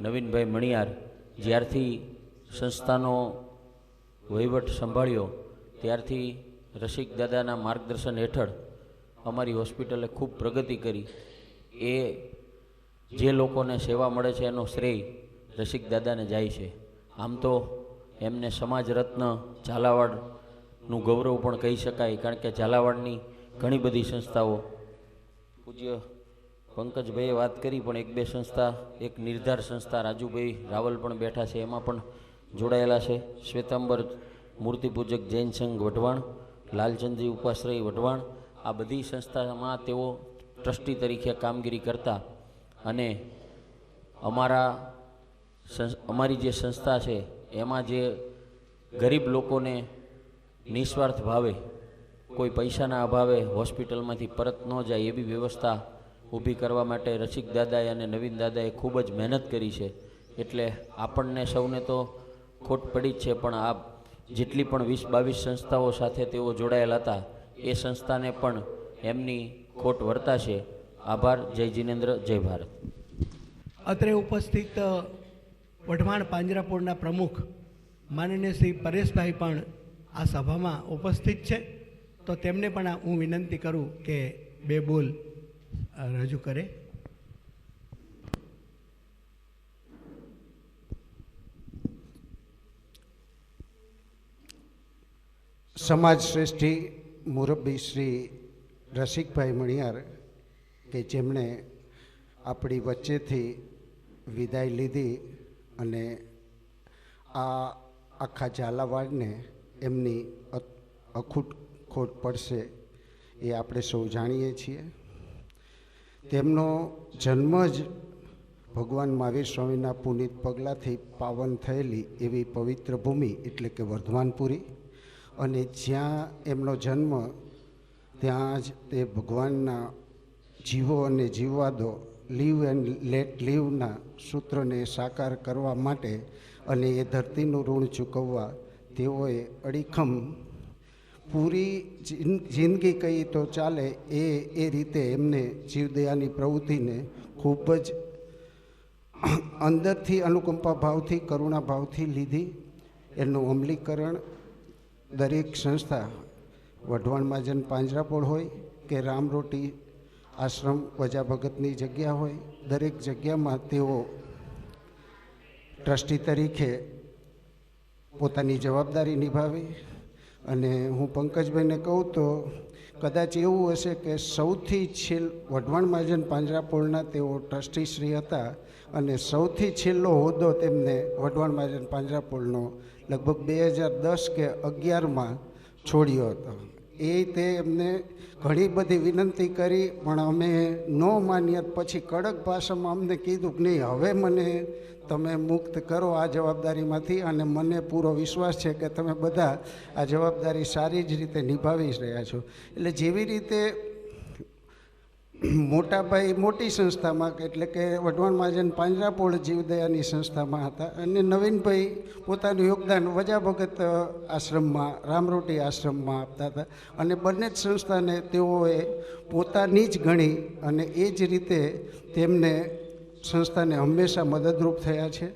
નવીનભાઈ મણિયાર જ્યારથી સંસ્થાનો વહીવટ સંભાળ્યો ત્યારથી રસિક દાદાના માર્ગદર્શન હેઠળ અમારી હોસ્પિટલે ખૂબ પ્રગતિ કરી. એ જે લોકોને સેવા મળે છે એનો શ્રેય રસિક દાદાને જાય છે. આમ તો એમને સમાજ રત્ન ઝાલાવાડનું ગૌરવ પણ કહી શકાય, કારણ કે ઝાલાવાડની ઘણી બધી સંસ્થાઓ, પૂજ્ય પંકજભાઈએ વાત કરી પણ એક બે સંસ્થા, એક નિર્ધાર સંસ્થા રાજુભાઈ રાવલ પણ બેઠા છે, એમાં પણ જોડાયેલા છે. શ્વેતાંબર મૂર્તિપૂજક જૈન સંઘ વઢવાણ, લાલચંદજી ઉપાશ્રય વઢવાણ, આ બધી સંસ્થામાં તેઓ ટ્રસ્ટી તરીકે કામગીરી કરતા અને અમારી જે સંસ્થા છે એમાં જે ગરીબ લોકોને નિસ્વાર્થ ભાવે કોઈ પૈસાના અભાવે હોસ્પિટલમાંથી પરત ન જાય એવી વ્યવસ્થા ઊભી કરવા માટે રસિક દાદાએ અને નવીન દાદાએ ખૂબ જ મહેનત કરી છે. એટલે આપણને સૌને તો ખોટ પડી જ છે, પણ આ જેટલી પણ 20-22 સંસ્થાઓ સાથે તેઓ જોડાયેલા હતા એ સંસ્થાને પણ એમની ખોટ વર્તાશે. આભાર. જય જિનેન્દ્ર, જય ભારત. અત્રે ઉપસ્થિત વઢવાણ પાંજરાપોળના પ્રમુખ માનનીય શ્રી પરેશભાઈ પણ આ સભામાં ઉપસ્થિત છે, તો તેમને પણ હું વિનંતી કરું કે 2 બોલ રજૂ કરે. સમાજ શ્રેષ્ઠી મુરબ્બી શ્રી રસિકભાઈ મણિયાર કે જેમણે આપણી વચ્ચેથી વિદાય લીધી અને આ આખા ઝાલાવાડને એમની અખૂટ ખોટ પડશે એ આપણે સૌ જાણીએ છીએ. તેમનો જન્મ જ ભગવાન મહાવીર સ્વામીના પુનિત પગલાંથી પાવન થયેલી એવી પવિત્ર ભૂમિ એટલે કે વર્ધમાનપુરી, અને જ્યાં એમનો જન્મ ત્યાં જ તે ભગવાનના જીવો અને જીવવા દો, લીવ એન્ડ લેટ લીવના સૂત્રને સાકાર કરવા માટે અને એ ધરતીનું ઋણ ચૂકવવા તેઓએ અડીખમ પૂરી જિંદગી કહી તો ચાલે એ રીતે એમને જીવદયાની પ્રવૃત્તિને ખૂબ જ અંદરથી અનુકંપા ભાવથી, કરુણા ભાવથી લીધી. એનું અમલીકરણ દરેક સંસ્થા, વઢવાણ મહાજન પાંજરાપોળ હોય કે રામરોટી આશ્રમ વજા ભગતની જગ્યા હોય, દરેક જગ્યામાં તેઓ ટ્રસ્ટી તરીકે પોતાની જવાબદારી નિભાવી. અને હું પંકજભાઈને કહું તો કદાચ એવું હશે કે સૌથી વઢવાણ મહાજન પાંજરાપોળના તેઓ ટ્રસ્ટી શ્રી હતા અને સૌથી છેલ્લો હોદ્દો તેમને વઢવાણ મહાજન પાંજરાપોળનો લગભગ 2010 કે 11માં છોડ્યો હતો. તે એમને ઘણી બધી વિનંતી કરી પણ અમે ન માન્યા. પછી કડક ભાષામાં અમને કીધું કે નહીં, હવે મને તમે મુક્ત કરો આ જવાબદારીમાંથી, અને મને પૂરો વિશ્વાસ છે કે તમે બધા આ જવાબદારી સારી જ રીતે નિભાવી રહ્યા છો. એટલે જેવી રીતે મોટાભાઈ મોટી સંસ્થામાં એટલે કે વઢવાણ મહાજન પાંજરાપોળ જીવદયાની સંસ્થામાં હતા, અને નવીનભાઈ પોતાનું યોગદાન વજા ભગત આશ્રમમાં, રામરોટી આશ્રમમાં આપતા હતા, અને બંને જ સંસ્થાને તેઓએ પોતાની જ ગણી અને એ જ રીતે તેમને સંસ્થાને હંમેશા મદદરૂપ થયા છે.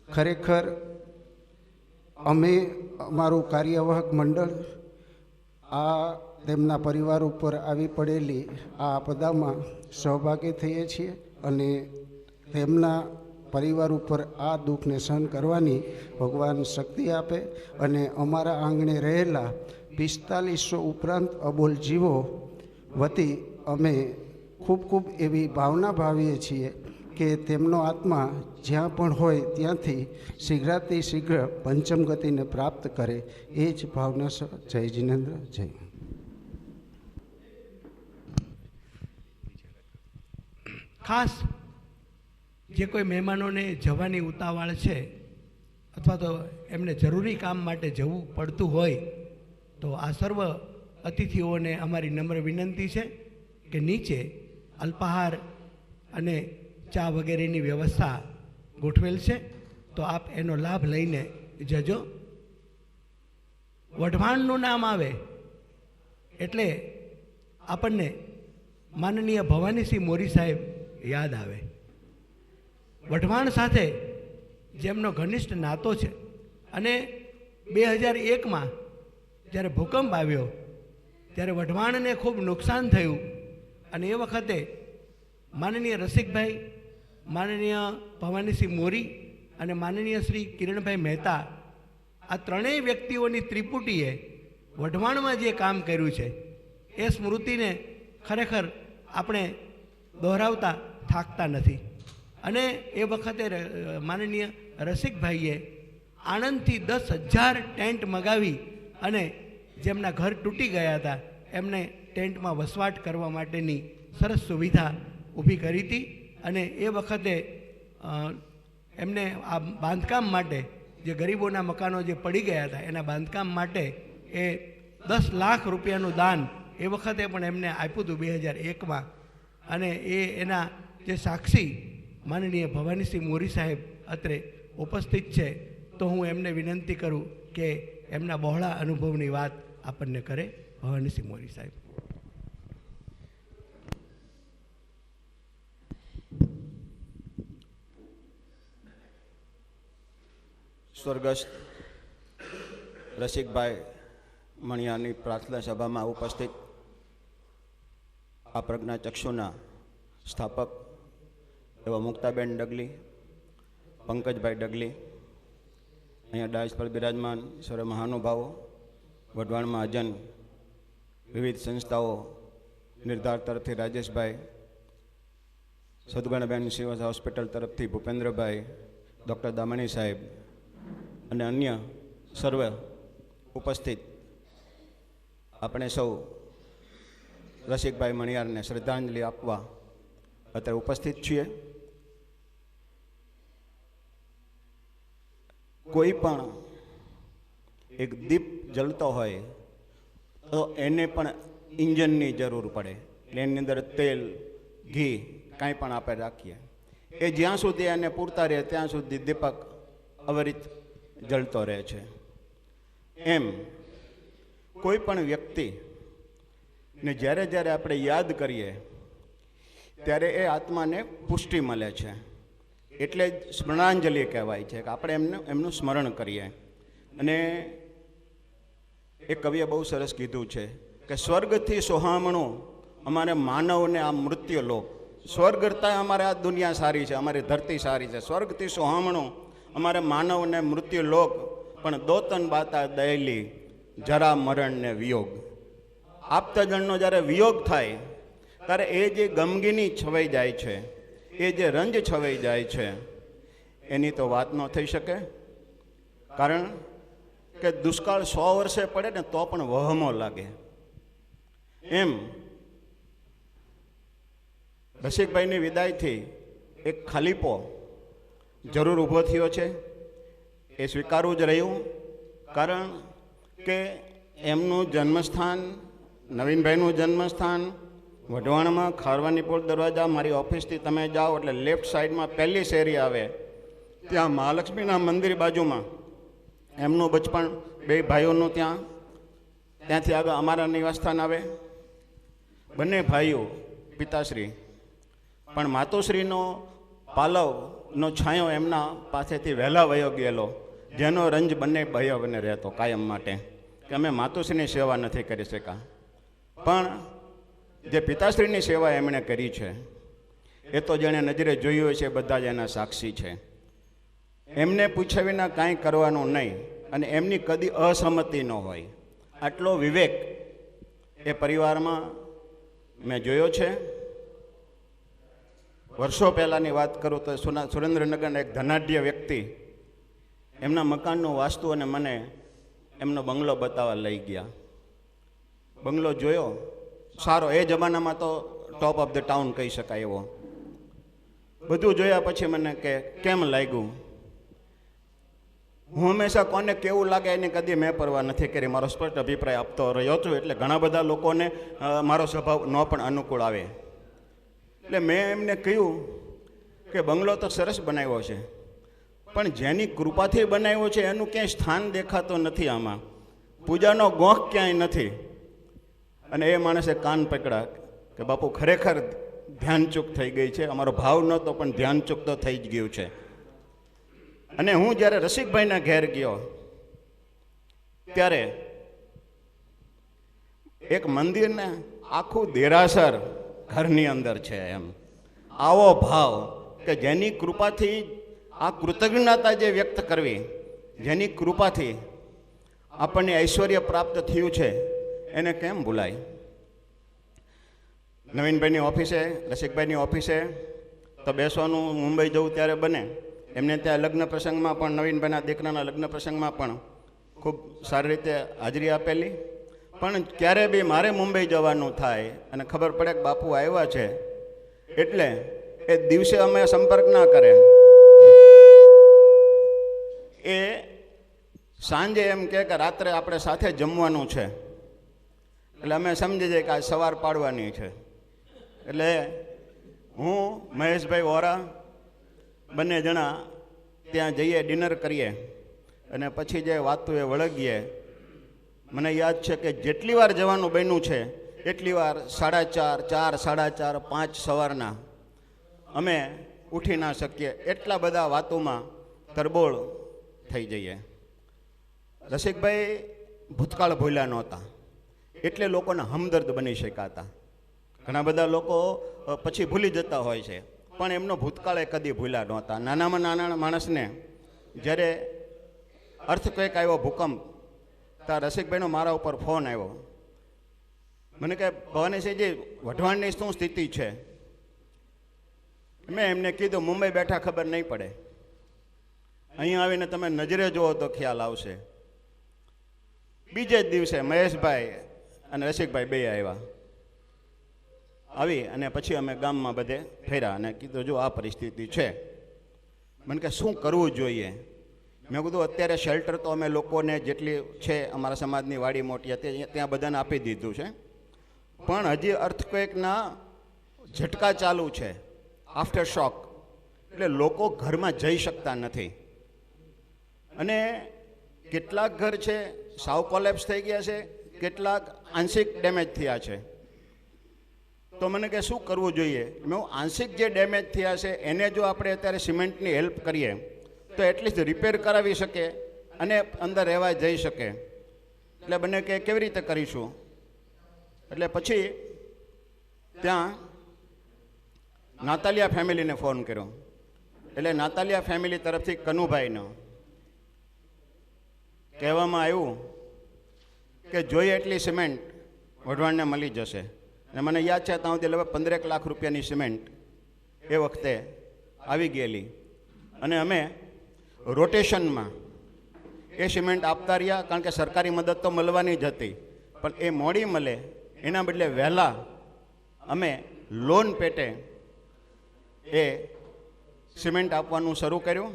ખરેખર અમે અમારું કાર્યવાહક મંડળ આ તેમના પરિવાર ઉપર આવી પડેલી આ આપદામાં સહભાગી થઈએ છીએ, અને તેમના પરિવાર ઉપર આ દુઃખને સહન કરવાની ભગવાન શક્તિ આપે, અને અમારા આંગણે રહેલા 4500 ઉપરાંત અબોલ જીવો વતી અમે ખૂબ ખૂબ એવી ભાવના ભાવીએ છીએ કે તેમનો આત્મા જ્યાં પણ હોય ત્યાંથી શીઘ્રાતિ શીઘ્ર પંચમ ગતિને પ્રાપ્ત કરે, એ જ ભાવના. જય જિનેન્દ્ર, જય. ખાસ જે કોઈ મહેમાનોને જવાની ઉતાવળ છે અથવા તો એમને જરૂરી કામ માટે જવું પડતું હોય તો આ સર્વ અતિથિઓને અમારી નમ્ર વિનંતી છે કે નીચે અલ્પાહાર અને ચા વગેરેની વ્યવસ્થા ગોઠવેલ છે, તો આપ એનો લાભ લઈને જજો. વઢવાણનું નામ આવે એટલે આપણને માનનીય ભવાનીસિંહ મોરી સાહેબ યાદ આવે. વઢવાણ સાથે જેમનો ઘનિષ્ઠ નાતો છે, અને 2001માં જ્યારે ભૂકંપ આવ્યો ત્યારે વઢવાણને ખૂબ નુકસાન થયું, અને એ વખતે માનનીય રસિકભાઈ, માનનીય ભવાનીસિંહ મોરી અને માનનીય શ્રી કિરણભાઈ મહેતા, આ ત્રણેય વ્યક્તિઓની ત્રિપુટીએ વઢવાણમાં જે કામ કર્યું છે એ સ્મૃતિને ખરેખર આપણે દોહરાવતા થાકતા નથી. અને એ વખતે માનનીય રસિકભાઈએ આણંદથી 10,000 ટેન્ટ મગાવી અને જેમના ઘર તૂટી ગયા હતા એમને ટેન્ટમાં વસવાટ કરવા માટેની સરસ સુવિધા ઊભી કરી હતી. અને એ વખતે એમને આ બાંધકામ માટે, જે ગરીબોના મકાનો જે પડી ગયા હતા એના બાંધકામ માટે એ 10 લાખ રૂપિયાનું દાન એ વખતે પણ એમને આપ્યું હતું 2001માં. અને એના જે સાક્ષી માનનીય ભવાનીસિંહ મોરી સાહેબ અત્રે ઉપસ્થિત છે, તો હું એમને વિનંતી કરું કે એમના બહોળા અનુભવની વાત આપણને કરે. ભવાનીસિંહ મોરી સાહેબ. સ્વર્ગસ્થ રસિકભાઈ મણિયારની પ્રાર્થના સભામાં ઉપસ્થિત આ પ્રજ્ઞાચક્ષુના સ્થાપક એવા મુક્તાબેન ડગલી, પંકજભાઈ ડગલી, અહીંયા ડાયસ પર બિરાજમાન સર્વ મહાનુભાવો, વઢવાણમાં અજન વિવિધ સંસ્થાઓ, નિર્ધાર તરફથી રાજેશભાઈ, સદગુણબેન સિવસ હોસ્પિટલ તરફથી ભૂપેન્દ્રભાઈ, ડૉક્ટર દામણી સાહેબ અને અન્ય સર્વ ઉપસ્થિત આપણે સૌ રસિકભાઈ મણિયારને શ્રદ્ધાંજલિ આપવા અત્યારે ઉપસ્થિત છીએ. કોઈ પણ એક દીપ જલતો હોય તો એને પણ ઇન્જનની જરૂર પડે. એની અંદર તેલ, ઘી કાંઈ પણ આપણે રાખીએ, એ જ્યાં સુધી એને પૂરતા રહે ત્યાં સુધી દીપક અવિરત જળતો રહે છે. એમ કોઈ પણ વ્યક્તિને જ્યારે જ્યારે આપણે યાદ કરીએ ત્યારે એ આત્માને પુષ્ટિ મળે છે. એટલે જ સ્મરણાંજલિ કહેવાય છે કે આપણે એમનું સ્મરણ કરીએ. અને એ કવિએ બહુ સરસ કીધું છે કે સ્વર્ગથી સોહામણું અમારે માનવને આ મૃત્યુ લોક. સ્વર્ગ કરતાં અમારે આ દુનિયા સારી છે, અમારી ધરતી સારી છે. સ્વર્ગથી સોહામણું અમારે માનવને મૃત્યુ લોક, પણ દોતન બાતા દયેલી જરા મરણ ને વિયોગ. આપતાજણનો જ્યારે વિયોગ થાય ત્યારે એ જે ગમગીની છવાઈ જાય છે, એ જે રંજ છવાઈ જાય છે, એની તો વાત ન થઈ શકે. કારણ કે દુષ્કાળ 100 વર્ષે પડે ને તો પણ વહમો લાગે. એમ રસિકભાઈની વિદાયથી એક ખાલીપો જરૂર ઊભો થયો છે. એ સ્વીકારવું જ રહ્યું. કારણ કે એમનું જન્મસ્થાન, નવીનભાઈનું જન્મસ્થાન વઢવાણમાં ખારવાની પોળ દરવાજા, મારી ઓફિસથી તમે જાઓ એટલે લેફ્ટ સાઈડમાં પહેલી શેરી આવે, ત્યાં મહાલક્ષ્મીના મંદિર બાજુમાં એમનું બચપણ, બે ભાઈઓનું ત્યાંથી આગળ અમારા નિવાસસ્થાન આવે. બંને ભાઈઓ પિતાશ્રી, પણ માતુશ્રીનો પાલવનો છાંયો એમના પાસેથી વહેલા વયો ગયેલો, જેનો રંજ બંને ભાઈઓને રહેતો કાયમ માટે કે અમે માતુશ્રીની સેવા નથી કરી શક્યા. પણ જે પિતાશ્રીની સેવા એમણે કરી છે એ તો જેણે નજરે જોયું હોય છે બધા જ એના સાક્ષી છે. એમને પૂછ્યા વિના કાંઈ કરવાનું નહીં, અને એમની કદી અસહમતિ ન હોય. આટલો વિવેક એ પરિવારમાં મેં જોયો છે. વર્ષો પહેલાંની વાત કરું તો સુરેન્દ્રનગરના એક ધનાઢ્ય વ્યક્તિ એમના મકાનનું વાસ્તુ અને મને એમનો બંગલો બતાવવા લઈ ગયા. બંગલો જોયો, સારો, એ જમાનામાં તો ટોપ ઓફ ધ ટાઉન કહી શકાય એવો. બધું જોયા પછી મને કે કેમ લાગ્યું? હું હંમેશા કોને કેવું લાગે એની કદી મેં પરવા નથી કરી, મારો સ્પષ્ટ અભિપ્રાય આપતો રહ્યો છું. એટલે ઘણા બધા લોકોને મારો સ્વભાવ ન પણ અનુકૂળ આવે. એટલે મેં એમને કહ્યું કે બંગલો તો સરસ બનાવ્યો છે, પણ જેની કૃપાથી બનાવ્યો છે એનું ક્યાંય સ્થાન દેખાતું નથી. આમાં પૂજાનો ગોખ ક્યાંય નથી. અને એ માણસે કાન પકડા કે બાપુ ખરેખર ધ્યાનચૂક થઈ ગઈ છે. અમારો ભાવ નહોતો પણ ધ્યાનચૂક તો થઈ જ ગયું છે. અને હું જ્યારે રસિકભાઈના ઘેર ગયો ત્યારે એક મંદિરને આખું દેરાસર ઘરની અંદર છે. એમ આવો ભાવ કે જેની કૃપાથી આ કૃતજ્ઞતા જે વ્યક્ત કરવી, જેની કૃપાથી આપણને ઐશ્વર્ય પ્રાપ્ત થયું છે, એને કેમ ભૂલાય? નવીનભાઈની ઓફિસે, રસિકભાઈની ઓફિસે તો બેસવાનું મુંબઈ જવું ત્યારે બને. એમને ત્યાં લગ્ન પ્રસંગમાં પણ, નવીનભાઈના દીકરાના લગ્ન પ્રસંગમાં પણ ખૂબ સારી રીતે હાજરી આપેલી. પણ ક્યારે બી મારે મુંબઈ જવાનું થાય અને ખબર પડે કે બાપુ આવ્યા છે, એટલે એ દિવસે અમે સંપર્ક ના કરે. એ સાંજે એમ કે રાત્રે આપણે સાથે જમવાનું છે, એટલે અમે સમજી જઈએ કે આ સવાર પાડવાની છે. એટલે હું મહેશભાઈ વોરા બંને જણા ત્યાં જઈએ, ડિનર કરીએ અને પછી જે વાતું એ વળગીએ. મને યાદ છે કે જેટલી વાર જવાનું બન્યું છે એટલી વાર 4:30, 4, 4:30, 5 સવારના અમે ઉઠી ના શકીએ, એટલા બધા વાતોમાં તરબોળ થઈ જઈએ. રસિકભાઈ ભૂતકાળ ભૂલ્યા નહોતા, એટલે લોકોને હમદર્દ બની શકાતા. ઘણા બધા લોકો પછી ભૂલી જતા હોય છે, પણ એમનો ભૂતકાળ એ કદી ભૂલ્યા નહોતા. નાનામાં નાના માણસને જ્યારે અર્થક્વેક આવ્યો, ભૂકંપ, ત્યાં રસિકભાઈનો મારા ઉપર ફોન આવ્યો. મને કહે, ભવાનીસિંહજી, વઢવાણની શું સ્થિતિ છે? મેં એમને કીધું, મુંબઈ બેઠા ખબર નહીં પડે, અહીંયા આવીને તમે નજરે જુઓ તો ખ્યાલ આવશે. બીજે જ દિવસે મહેશભાઈ અને રસિકભાઈ બે આવ્યા. આવી અને પછી અમે ગામમાં બધે ફેર્યા અને કીધું, જો આ પરિસ્થિતિ છે. મને કે શું કરવું જોઈએ? મેં કીધું, અત્યારે શેલ્ટર તો અમે લોકોને જેટલી છે અમારા સમાજની વાડી મોટી હતી ત્યાં બધાને આપી દીધું છે, પણ હજી અર્થક્વેકના ઝટકા ચાલુ છે, આફ્ટર શોક, એટલે લોકો ઘરમાં જઈ શકતા નથી. અને કેટલાક ઘર છે સાવ કોલેપ્સ થઈ ગયા છે, કેટલાક આંશિક ડેમેજ થયા છે. તો મને કે શું કરવું જોઈએ? મેં આંશિક જે ડેમેજ થયા છે એને જો આપણે અત્યારે સિમેન્ટની હેલ્પ કરીએ તો એટલીસ્ટ રિપેર કરાવી શકે અને અંદર રહેવા જઈ શકે. એટલે બંને કે કેવી રીતે કરીશું? એટલે પછી ત્યાં નાતાલિયા ફેમિલીને ફોન કર્યો. એટલે નાતાલિયા ફેમિલી તરફથી કનુભાઈનો કહેવામાં આવ્યું કે જોઈએ એટલી સિમેન્ટ વઢવાણને મળી જશે. અને મને યાદ છે ત્યાં સુધી લગભગ 15 લાખ રૂપિયાની સિમેન્ટ એ વખતે આવી ગયેલી. અને અમે રોટેશનમાં એ સિમેન્ટ આપતા રહ્યા, કારણ કે સરકારી મદદ તો મળવાની જ હતી, પણ એ મોડી મળે એના બદલે વહેલા અમે લોન પેટે એ સિમેન્ટ આપવાનું શરૂ કર્યું.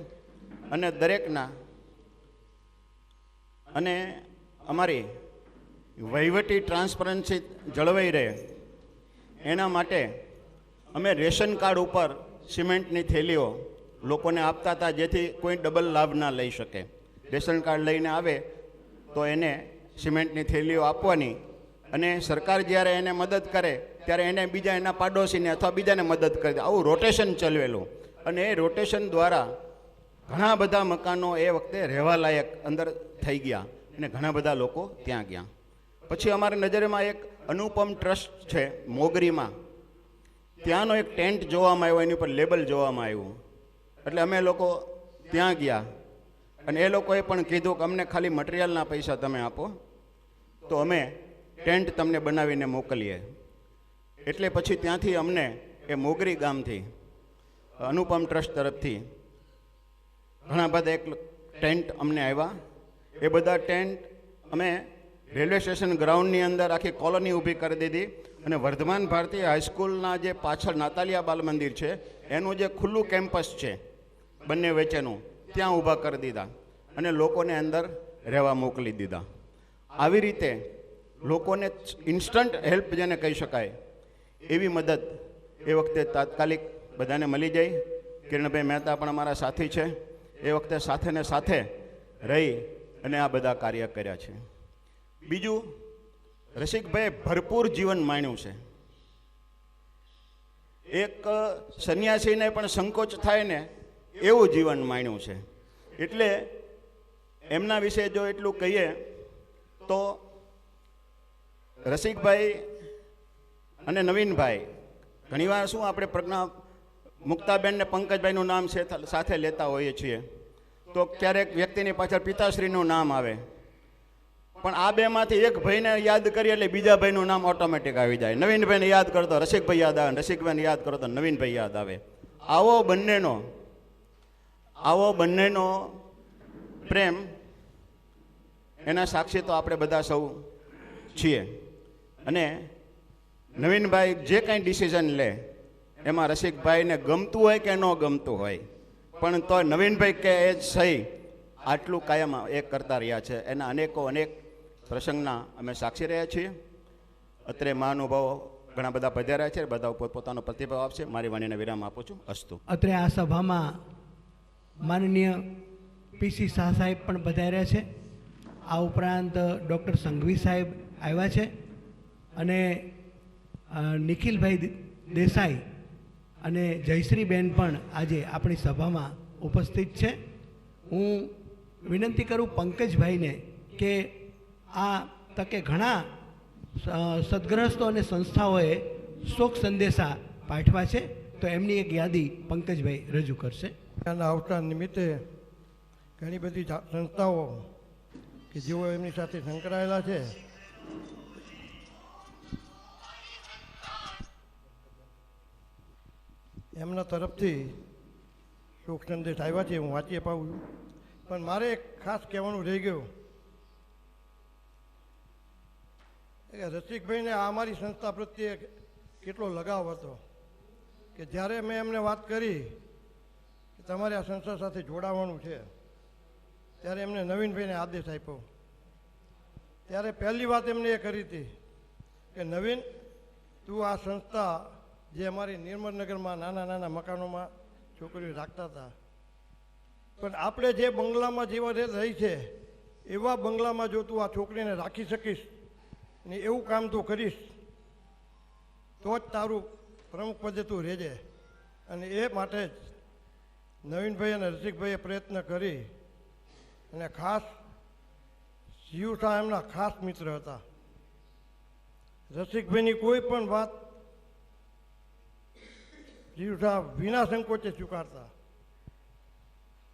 અને દરેકના અને અમારી વહીવટી ટ્રાન્સપરન્સી જળવાઈ રહે એના માટે અમે રેશન કાર્ડ ઉપર સિમેન્ટની થેલીઓ લોકોને આપતા હતા, જેથી કોઈ ડબલ લાભ ના લઈ શકે. રેશન કાર્ડ લઈને આવે તો એને સિમેન્ટની થેલીઓ આપવાની, અને સરકાર જ્યારે એને મદદ કરે ત્યારે એને બીજા એના પાડોશીને અથવા બીજાને મદદ કરી દે. આવું રોટેશન ચલાવેલું. અને એ રોટેશન દ્વારા ઘણા બધા મકાનો એ વખતે રહેવા લાયક અંદર થઈ ગયા અને ઘણા બધા લોકો ત્યાં ગયા. પછી અમારી નજરમાં એક અનુપમ ટ્રસ્ટ છે મોગરીમાં, ત્યાંનો એક ટેન્ટ જોવામાં આવ્યો, એની ઉપર લેબલ જોવામાં આવ્યું. એટલે અમે લોકો ત્યાં ગયા અને એ લોકોએ પણ કીધું કે અમને ખાલી મટીરિયલના પૈસા તમે આપો તો અમે ટેન્ટ તમને બનાવીને મોકલીએ. એટલે પછી ત્યાંથી અમને એ મોગરી ગામથી અનુપમ ટ્રસ્ટ તરફથી ઘણા બધા એક ટેન્ટ અમને આવ્યા. એ બધા ટેન્ટ અમે રેલવે સ્ટેશન ગ્રાઉન્ડની અંદર આખી કોલોની ઊભી કરી દીધી. અને વર્ધમાન ભારતીય હાઈસ્કૂલના જે પાછળ નાતાલિયા બાલ મંદિર છે એનું જે ખુલ્લું કેમ્પસ છે બંને વચ્ચેનું, ત્યાં ઊભા કરી દીધા અને લોકોને અંદર રહેવા મોકલી દીધા. આવી રીતે લોકોને ઇન્સ્ટન્ટ હેલ્પ જેને કહી શકાય એવી મદદ એ વખતે તાત્કાલિક બધાને મળી જાય. કિરણભાઈ મહેતા પણ અમારા સાથી છે, એ વખતે સાથે ને સાથે રહી અને આ બધા કાર્ય કર્યા છે. બીજું, રસિકભાઈએ ભરપૂર જીવન માણ્યું છે. એક સંન્યાસીને પણ સંકોચ થાય ને એવું જીવન માણ્યું છે. એટલે એમના વિશે જો એટલું કહીએ તો રસિકભાઈ અને નવીનભાઈ ઘણીવાર શું આપણે પ્રજ્ઞા મુક્તાબેન ને પંકજભાઈનું નામ સાથે લેતા હોઈએ છીએ તો ક્યારેક વ્યક્તિની પાછળ પિતાશ્રીનું નામ આવે, પણ આ બેમાંથી એક ભાઈને યાદ કરીએ એટલે બીજા ભાઈનું નામ ઓટોમેટિક આવી જાય. નવીનભાઈને યાદ કરો તો રસિકભાઈ યાદ આવે, રસિકભાઈને યાદ કરો તો નવીનભાઈ યાદ આવે. આવો બંનેનો પ્રેમ એના સાક્ષી તો આપણે બધા સૌ છીએ. અને નવીનભાઈ જે કંઈ ડિસિઝન લે એમાં રસિકભાઈને ગમતું હોય કે ન ગમતું હોય, પણ તો નવીનભાઈ કે એ જ સહી આટલું કાયમ એ કરતા રહ્યા છે. એના અનેક પ્રસંગના અમે સાક્ષી રહ્યા છીએ. અત્રે મહાનુભાવો ઘણા બધા પધાર્યા છે, બધા પોતપોતાનો પ્રતિભાવ આપશે. મારી વાણીને વિરામ આપું છું. અસ્તુ. અત્રે આ સભામાં માનનીય પીસી શાહ સાહેબ પણ પધાર્યા છે. આ ઉપરાંત ડૉક્ટર સંઘવી સાહેબ આવ્યા છે અને નિખિલભાઈ દેસાઈ અને જયશ્રીબેન પણ આજે આપણી સભામાં ઉપસ્થિત છે. હું વિનંતી કરું પંકજભાઈને કે આ તકે ઘણા સદગ્રસ્તો અને સંસ્થાઓએ શોક સંદેશા પાઠવા છે, તો એમની એક યાદી પંકજભાઈ રજૂ કરશે. આના અવસાન નિમિત્તે ઘણી બધી સંસ્થાઓ કે જેઓ એમની સાથે સંકળાયેલા છે એમના તરફથી શોક સંદેશ આવ્યા છે. હું વાંચી અપાવું છું, પણ મારે એક ખાસ કહેવાનું રહી ગયું કે રસિકભાઈને આ અમારી સંસ્થા પ્રત્યે કેટલો લગાવ હતો કે જ્યારે મેં એમને વાત કરી કે તમારે આ સંસ્થા સાથે જોડાવાનું છે, ત્યારે એમને નવીનભાઈને આદેશ આપ્યો. ત્યારે પહેલી વાત એમને એ કરી હતી કે નવીન, તું આ સંસ્થા જે અમારી નિર્મળનગરમાં નાના નાના મકાનોમાં છોકરીઓ રાખતા હતા, પણ આપણે જે બંગલામાં જેવા રહી છે એવા બંગલામાં જો તું આ છોકરીને રાખી શકીશ ને એવું કામ તું કરીશ તો જ તારું પ્રમુખ પદે તું રહેજે. અને એ માટે જ નવીનભાઈ અને રસિકભાઈએ પ્રયત્ન કરી અને ખાસ શિવ શાહ એમના ખાસ મિત્ર હતા. રસિકભાઈની કોઈ પણ વાત શિવ શાહ વિના સંકોચે સ્વીકારતા.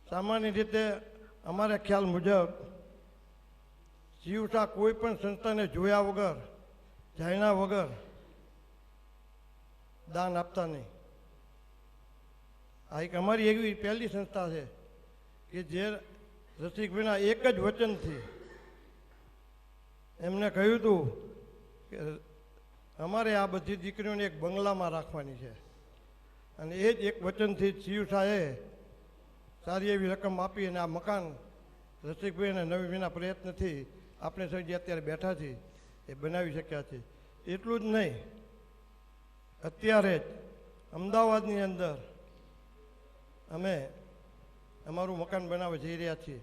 સામાન્ય રીતે અમારા ખ્યાલ મુજબ શિવ શાહ કોઈ પણ સંસ્થાને જોયા વગર, જાણ્યા વગર દાન આપતા નહીં. આ એક અમારી એવી પહેલી સંસ્થા છે કે જે રસિકભાઈના એક જ વચનથી એમને કહ્યું હતું કે અમારે આ બધી દીકરીઓને એક બંગલામાં રાખવાની છે, અને એ જ એક વચનથી શિવ શાહે સારી એવી રકમ આપી અને આ મકાન રસિકભાઈ અને નવીનભાઈના પ્રયત્નથી આપણે સૌ જે અત્યારે બેઠા છીએ એ બનાવી શક્યા છે. એટલું જ નહીં, અત્યારે જ અમદાવાદની અંદર અમે અમારું મકાન બનાવવા જઈ રહ્યા છીએ.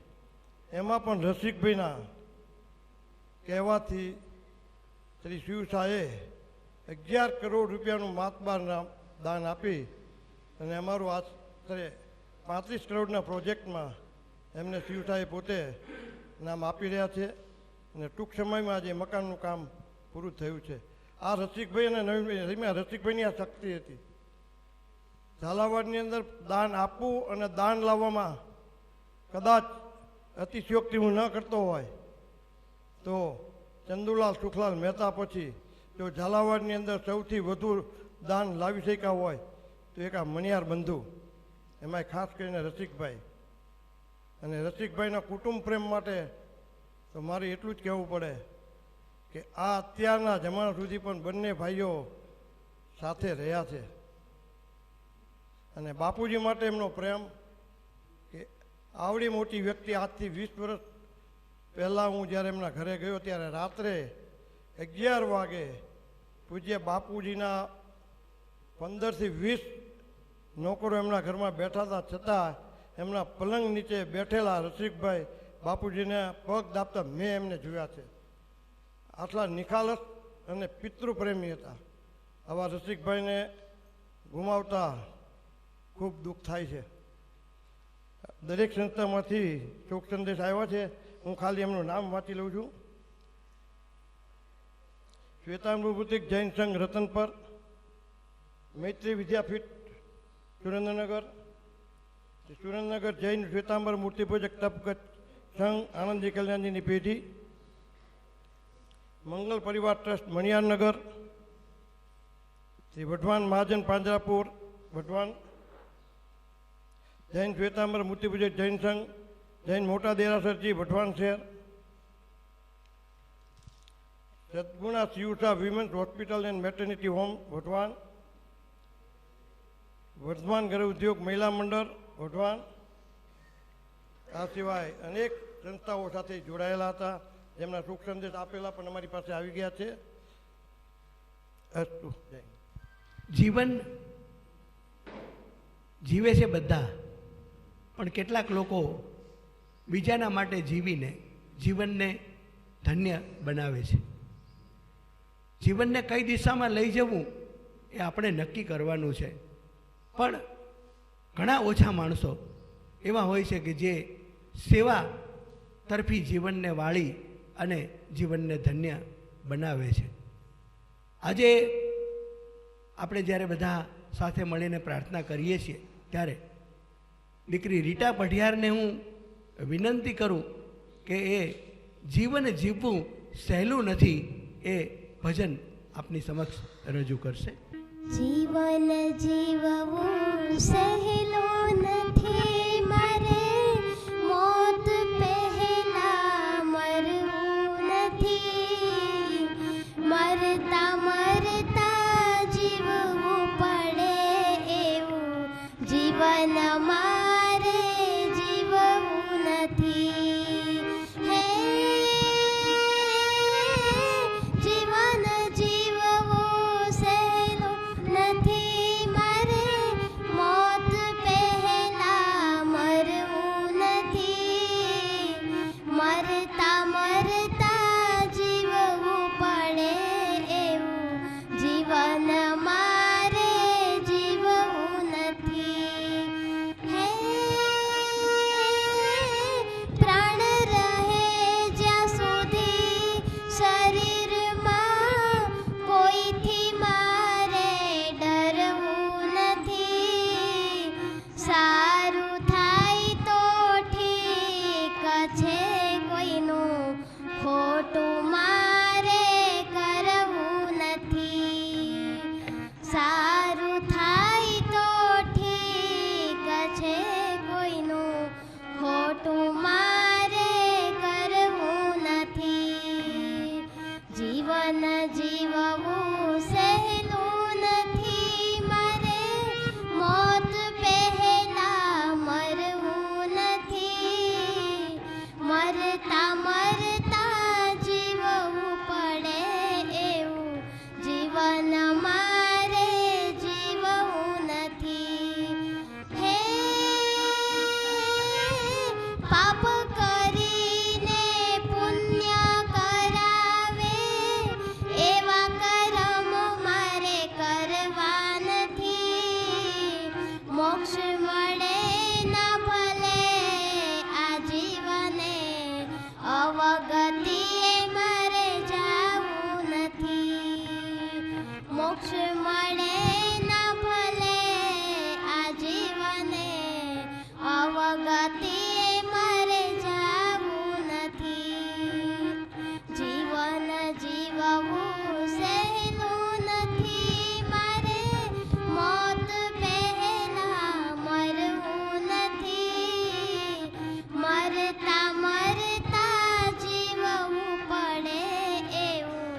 એમાં પણ રસિકભાઈના કહેવાથી શ્રી શિવ શાહે 11 કરોડ રૂપિયાનું માતબાર દાન આપી અને અમારું આશરે 35 કરોડના પ્રોજેક્ટમાં એમને શિવ શાહે પોતે નામ આપી રહ્યા છે અને ટૂંક સમયમાં આજે મકાનનું કામ પૂરું થયું છે. આ રસિકભાઈ અને નવીનભાઈ, રસિકભાઈની આ શક્તિ હતી. ઝાલાવાડની અંદર દાન આપવું અને દાન લાવવામાં કદાચ અતિશયોક્તિ હું ન કરતો હોય તો ચંદુલાલ સુખલાલ મહેતા પછી જો ઝાલાવાડની અંદર સૌથી વધુ દાન લાવી શક્યા હોય તો એક આ મણિયાર બંધુ, એમાંય ખાસ કરીને રસિકભાઈ. અને રસિકભાઈના કુટુંબ પ્રેમ માટે તો મારે એટલું જ કહેવું પડે કે આ અત્યારના જમાના સુધી પણ બંને ભાઈઓ સાથે રહ્યા છે. અને બાપુજી માટે એમનો પ્રેમ કે આવડી મોટી વ્યક્તિ આજથી 20 વર્ષ પહેલાં હું જ્યારે એમના ઘરે ગયો ત્યારે રાત્રે 11 વાગે પૂજ્ય બાપુજીના 15 થી 20 નોકરો એમના ઘરમાં બેઠા હતા, છતાં એમના પલંગ નીચે બેઠેલા રસિકભાઈ બાપુજીને પગ દાબતા મેં એમને જોયા છે. આટલા નિખાલસ અને પિતૃપ્રેમી હતા. આવા રસિકભાઈને ગુમાવતા ખૂબ દુઃખ થાય છે. દરેક સંસ્થામાંથી શોક સંદેશ આવ્યા છે. હું ખાલી એમનું નામ વાંચી લઉં છું. શ્વેતાંબુભૂતિક જૈન સંઘ રતનપર, મૈત્રી વિદ્યાપીઠ સુરેન્દ્રનગર, સુરેન્દ્રનગર જૈન શ્વેતાંબર મૂર્તિપૂજક તપગત સંઘ આનંદી કલ્યાણજીની પેઢી, મંગલ પરિવાર ટ્રસ્ટ મણિયારનગર, શ્રી વઢવાન મહાજન પાંજરાપુર વઢવાન, જૈન શ્વેતાંબર મૂર્તિપૂજક જૈન સંઘ જૈન મોટા દેરાસરજી વઢવાન શહેર, Sadguna Shiv Shah women's hospital and maternity home Wadhwan, Vardhaman Gruh Udyog મહિલા મંડળ વઢવાન. આ સિવાય અનેક સંસ્થાઓ સાથે જોડાયેલા હતા જેમના સુખ સંદેશ આપેલા પણ અમારી પાસે આવી ગયા છે. અસ્તુ જય. જીવન જીવે છે બધા, પણ કેટલાક લોકો બીજાના માટે જીવીને જીવનને ધન્ય બનાવે છે. જીવનને કઈ દિશામાં લઈ જવું એ આપણે નક્કી કરવાનું છે. પણ ઘણા ઓછા માણસો એવા હોય છે કે જે સેવા તરફી જીવનને વાળી અને જીવનને ધન્ય બનાવે છે. આજે આપણે જ્યારે બધા સાથે મળીને પ્રાર્થના કરીએ છીએ ત્યારે દીકરી રીટા પઢિયારને હું વિનંતી કરું કે એ જીવન જીવવું સહેલું નથી એ ભજન આપની સમક્ષ રજૂ કરશે. જીવન જીવવું સહેલું નથી મારે, મોત પહેલા મરવું નથી, મરતા મરતા જીવવું પડે એવું જીવન મારે જીવવું નથી. હે જીવન જીવવું સહેલું નથી મારે, મોત પહેલા મરવું નથી, મરતા મરતા જીવવું પડે એવું જીવન મારે જીવવું નથી. હે પ્રાણ રહે જ્યાં સુધી શરીરમાં, કોઈથી મારે ડરવું નથી, સારું થાય તો ઠીક છે, કોઈનું ખોટું મારે કરવું નથી, સારું થાય તો ઠીક છે, કોઈનું ખોટું મારે કરવું નથી. જીવન જીવવું સહેલું નથી મારે, મોત પહેલા મરવું નથી, મરતા મરતા જીવવું પડે એવું જીવન મારે જીવવું નથી. હે પાપ કરીને પુણ્ય કરાવે એવા કરમ મારે કરવા નથી, મોક્ષ મળે ના ભલે આ જીવને, અવગતિએ મારે જાવું નથી, મોક્ષ મળે ના ભલે આ જીવને, અવગતિએ મારે જાવું નથી. જીવન જીવવું સહેલું નથી મારે, મોત પહેલા મરવું નથી, મરતા મરતા જીવવું પડે એવું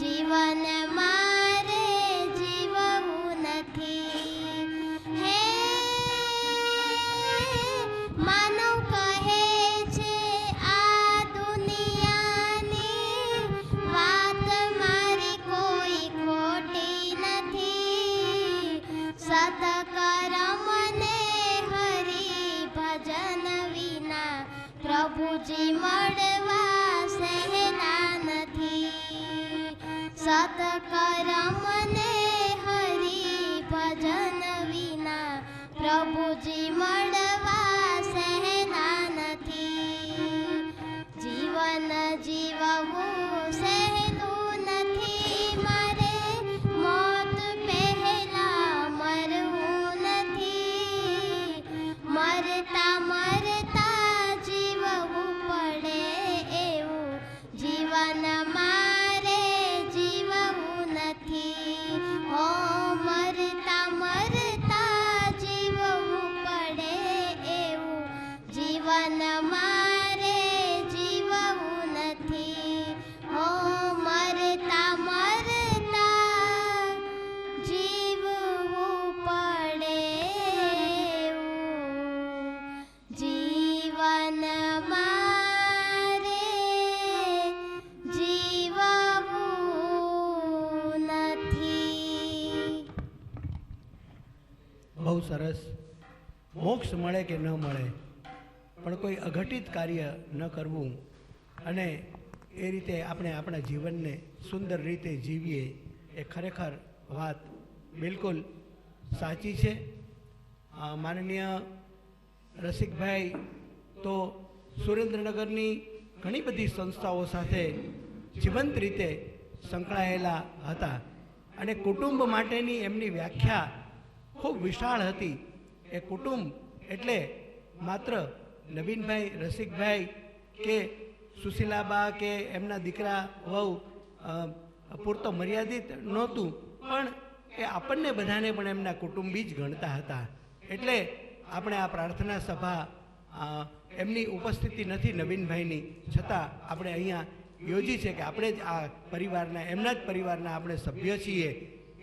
જીવન મારે જીવવું નથી. હે માનવ કહે છે આ દુનિયાની વાત મારી કોઈ ખોટી નથી, સતકર્મને હરિ ભજન વિના પ્રભુજી મળવા સહેલા નથી, સતકર્મને હરિ ભજન વિના પ્રભુજી મળવા સહેલા નથી. જીવન જીવવું સહેલું નથી મારે, મોત પહેલા મરવું નથી, મરતા મરતા જીવવું પડે એવું જીવન મારે જીવવું નથી. બહુ સરસ. મોક્ષ મળે કે ન મળે, પણ કોઈ અઘટિત કાર્ય ન કરવું અને એ રીતે આપણે આપણા જીવનને સુંદર રીતે જીવીએ એ ખરેખર વાત બિલકુલ સાચી છે. માનનીય રસિકભાઈ તો સુરેન્દ્રનગરની ઘણી બધી સંસ્થાઓ સાથે જીવંત રીતે સંકળાયેલા હતા અને કુટુંબ માટેની એમની વ્યાખ્યા ખૂબ વિશાળ હતી. એ કુટુંબ એટલે માત્ર નવીનભાઈ, રસિકભાઈ કે સુશીલાબા કે એમના દીકરા વહુ પૂરતો મર્યાદિત નહોતું, પણ એ આપણને બધાને પણ એમના કુટુંબી જ ગણતા હતા. એટલે આપણે આ પ્રાર્થના સભા એમની ઉપસ્થિતિ નથી નવીનભાઈની, છતાં આપણે અહીંયા યોજી છે કે આપણે જ આ પરિવારના, એમના જ પરિવારના આપણે સભ્ય છીએ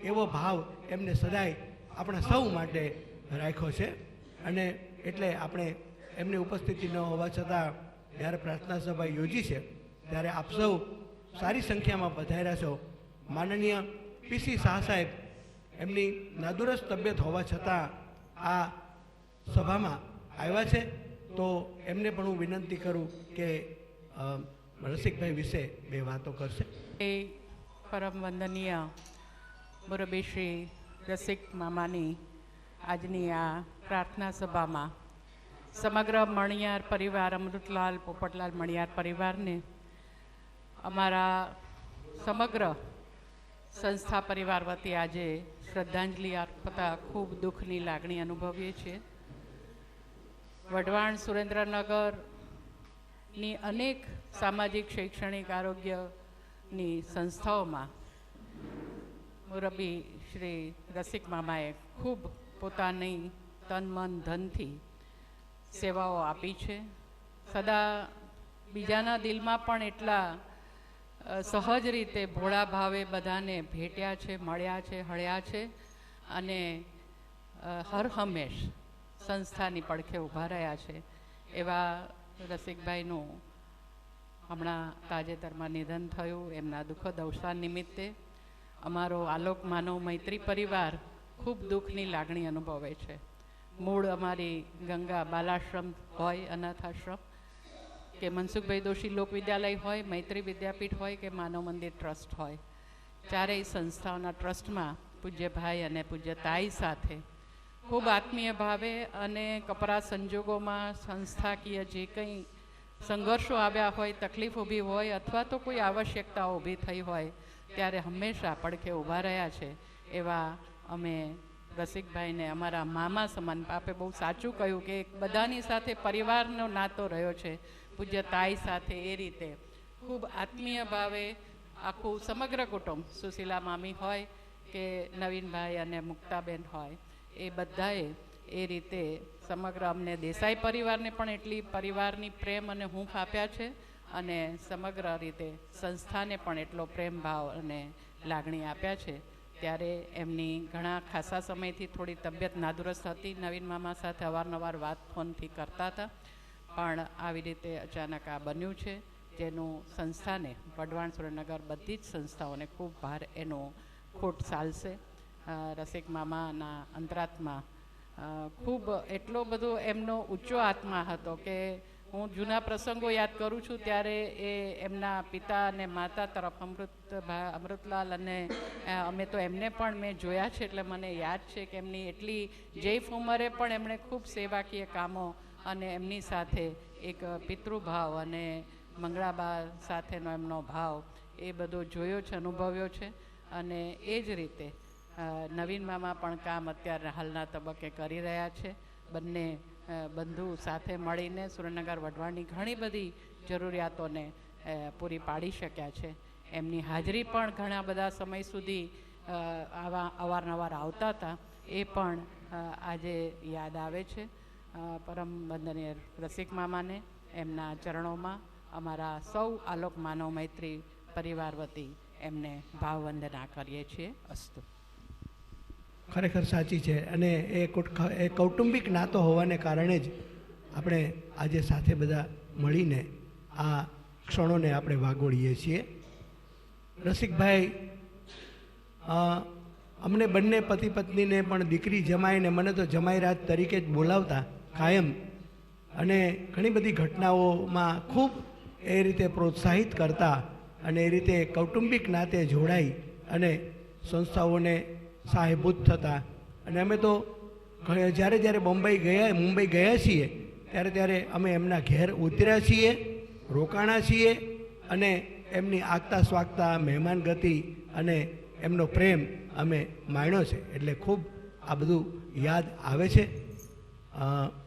એવો ભાવ એમને સદાય આપણા સૌ માટે રાખ્યો છે. અને એટલે આપણે એમની ઉપસ્થિતિ ન હોવા છતાં જ્યારે પ્રાર્થના સભા યોજી છે ત્યારે આપ સૌ સારી સંખ્યામાં પધાર્યા છો. માનનીય પીસી શાહ સાહેબ એમની નાદુરસ્ત તબિયત હોવા છતાં આ સભામાં આવ્યા છે, તો એમને પણ હું વિનંતી કરું કે રસિકભાઈ વિશે બે વાતો કરશે. એ પરમ વંદનીય મુરબ્બી શ્રી રસિક મામાની આજની આ પ્રાર્થના સભામાં સમગ્ર મણિયાર પરિવાર, અમૃતલાલ પોપટલાલ મણિયાર પરિવારને અમારા સમગ્ર સંસ્થા પરિવાર વતી આજે શ્રદ્ધાંજલિ આપતા ખૂબ દુઃખની લાગણી અનુભવીએ છીએ. વઢવાણ સુરેન્દ્રનગરની અનેક સામાજિક, શૈક્ષણિક, આરોગ્યની સંસ્થાઓમાં મુરબ્બી શ્રી રસિક મામાએ ખૂબ પોતાની તન મન ધનથી સેવાઓ આપી છે. સદા બીજાના દિલમાં પણ એટલા સહજ રીતે ભોળા ભાવે બધાને ભેટ્યા છે, મળ્યા છે, હળ્યા છે અને હર હંમેશ સંસ્થાની પડખે ઊભા રહ્યા છે. એવા રસિકભાઈનું હમણાં તાજેતરમાં નિધન થયું. એમના દુઃખદ અવસાન નિમિત્તે અમારો આલોક માનવ મૈત્રી પરિવાર ખૂબ દુઃખની લાગણી અનુભવે છે. મૂળ અમારી ગંગા બાલાશ્રમ હોય, અનાથ આશ્રમ કે મનસુખભાઈ દોશી લોક વિદ્યાલય હોય, મૈત્રી વિદ્યાપીઠ હોય કે માનવ મંદિર ટ્રસ્ટ હોય, ચારેય સંસ્થાઓના ટ્રસ્ટમાં પૂજ્ય ભાઈ અને પૂજ્ય તાઈ સાથે ખૂબ આત્મીય ભાવે અને કપરા સંજોગોમાં સંસ્થાકીય જે કંઈ સંઘર્ષો આવ્યા હોય, તકલીફ ઊભી હોય અથવા તો કોઈ આવશ્યકતાઓ ઊભી થઈ હોય ત્યારે હંમેશા પડખે ઊભા રહ્યા છે. એવા અમે રસિકભાઈને અમારા મામા સમાન, આપે બહુ સાચું કહ્યું કે બધાની સાથે પરિવારનો નાતો રહ્યો છે. પૂજ્ય તાઈ સાથે એ રીતે ખૂબ આત્મીય ભાવે આખું સમગ્ર કુટુંબ, સુશીલા મામી હોય કે નવીનભાઈ અને મુક્તાબેન હોય, એ બધાએ એ રીતે સમગ્ર અમને દેસાઈ પરિવારને પણ એટલી પરિવારની પ્રેમ અને હૂંફ આપ્યા છે અને સમગ્ર રીતે સંસ્થાને પણ એટલો પ્રેમ ભાવ અને લાગણી આપ્યા છે. ત્યારે એમની ઘણા ખાસા સમયથી થોડી તબિયત નાદુરસ્ત હતી. નવીન મામા સાથે અવારનવાર વાત ફોનથી કરતા હતા, પણ આવી રીતે અચાનક આ બન્યું છે, જેનું સંસ્થાને, વઢવાણ સુરેન્દ્રનગર બધી જ સંસ્થાઓને ખૂબ ભાર એનો ખોટ ચાલશે. રસિક મામાના અંતરાત્મા ખૂબ એટલો બધો એમનો ઊંચો આત્મા હતો કે હું જૂના પ્રસંગો યાદ કરું છું ત્યારે એ એમના પિતા અને માતા તરફ અમૃતલાલ અને અમે તો એમને પણ મેં જોયા છે એટલે મને યાદ છે કે એમની એટલી જૈફ ઉંમરે પણ એમણે ખૂબ સેવાકીય કામો અને એમની સાથે એક પિતૃભાવ અને મંગળાબા સાથેનો એમનો ભાવ એ બધો જોયો છે, અનુભવ્યો છે. અને એ જ રીતે નવીન મામા પણ કામ અત્યારે હાલના તબક્કે કરી રહ્યા છે. બંને બંધુ સાથે મળીને સુરેન્દ્રનગર વઢવાણની ઘણી બધી જરૂરિયાતોને પૂરી પાડી શક્યા છે. એમની હાજરી પણ ઘણા બધા સમય સુધી અવારનવાર આવતા હતા, એ પણ આજે યાદ આવે છે. પરમ વંદનીય રસિક મામાને એમના ચરણોમાં અમારા સૌ આલોક માનવ મૈત્રી પરિવાર વતી એમને ભાવવંદના કરીએ છીએ. અસ્તુ. ખરેખર સાચી છે અને એ કૌટુંબિક નાતો હોવાને કારણે જ આપણે આજે સાથે બધા મળીને આ ક્ષણોને આપણે વાગોળીએ છીએ. રસિકભાઈ અમને બંને પતિ પત્નીને પણ દીકરી જમાઈને મને તો જમાઈ રાજ તરીકે જ બોલાવતા કાયમ, અને ઘણી બધી ઘટનાઓમાં ખૂબ એ રીતે પ્રોત્સાહિત કરતા અને એ રીતે કૌટુંબિક નાતે જોડાઈ અને સંસ્થાઓને સહાયભૂત થતા. અને અમે તો જ્યારે મુંબઈ ગયા છીએ ત્યારે અમે એમના ઘેર ઉતર્યા છીએ, રોકાણા છીએ અને એમની આગતા સ્વાગતા, મહેમાન ગતિ અને એમનો પ્રેમ અમે માણ્યો છે. એટલે ખૂબ આ બધું યાદ આવે છે.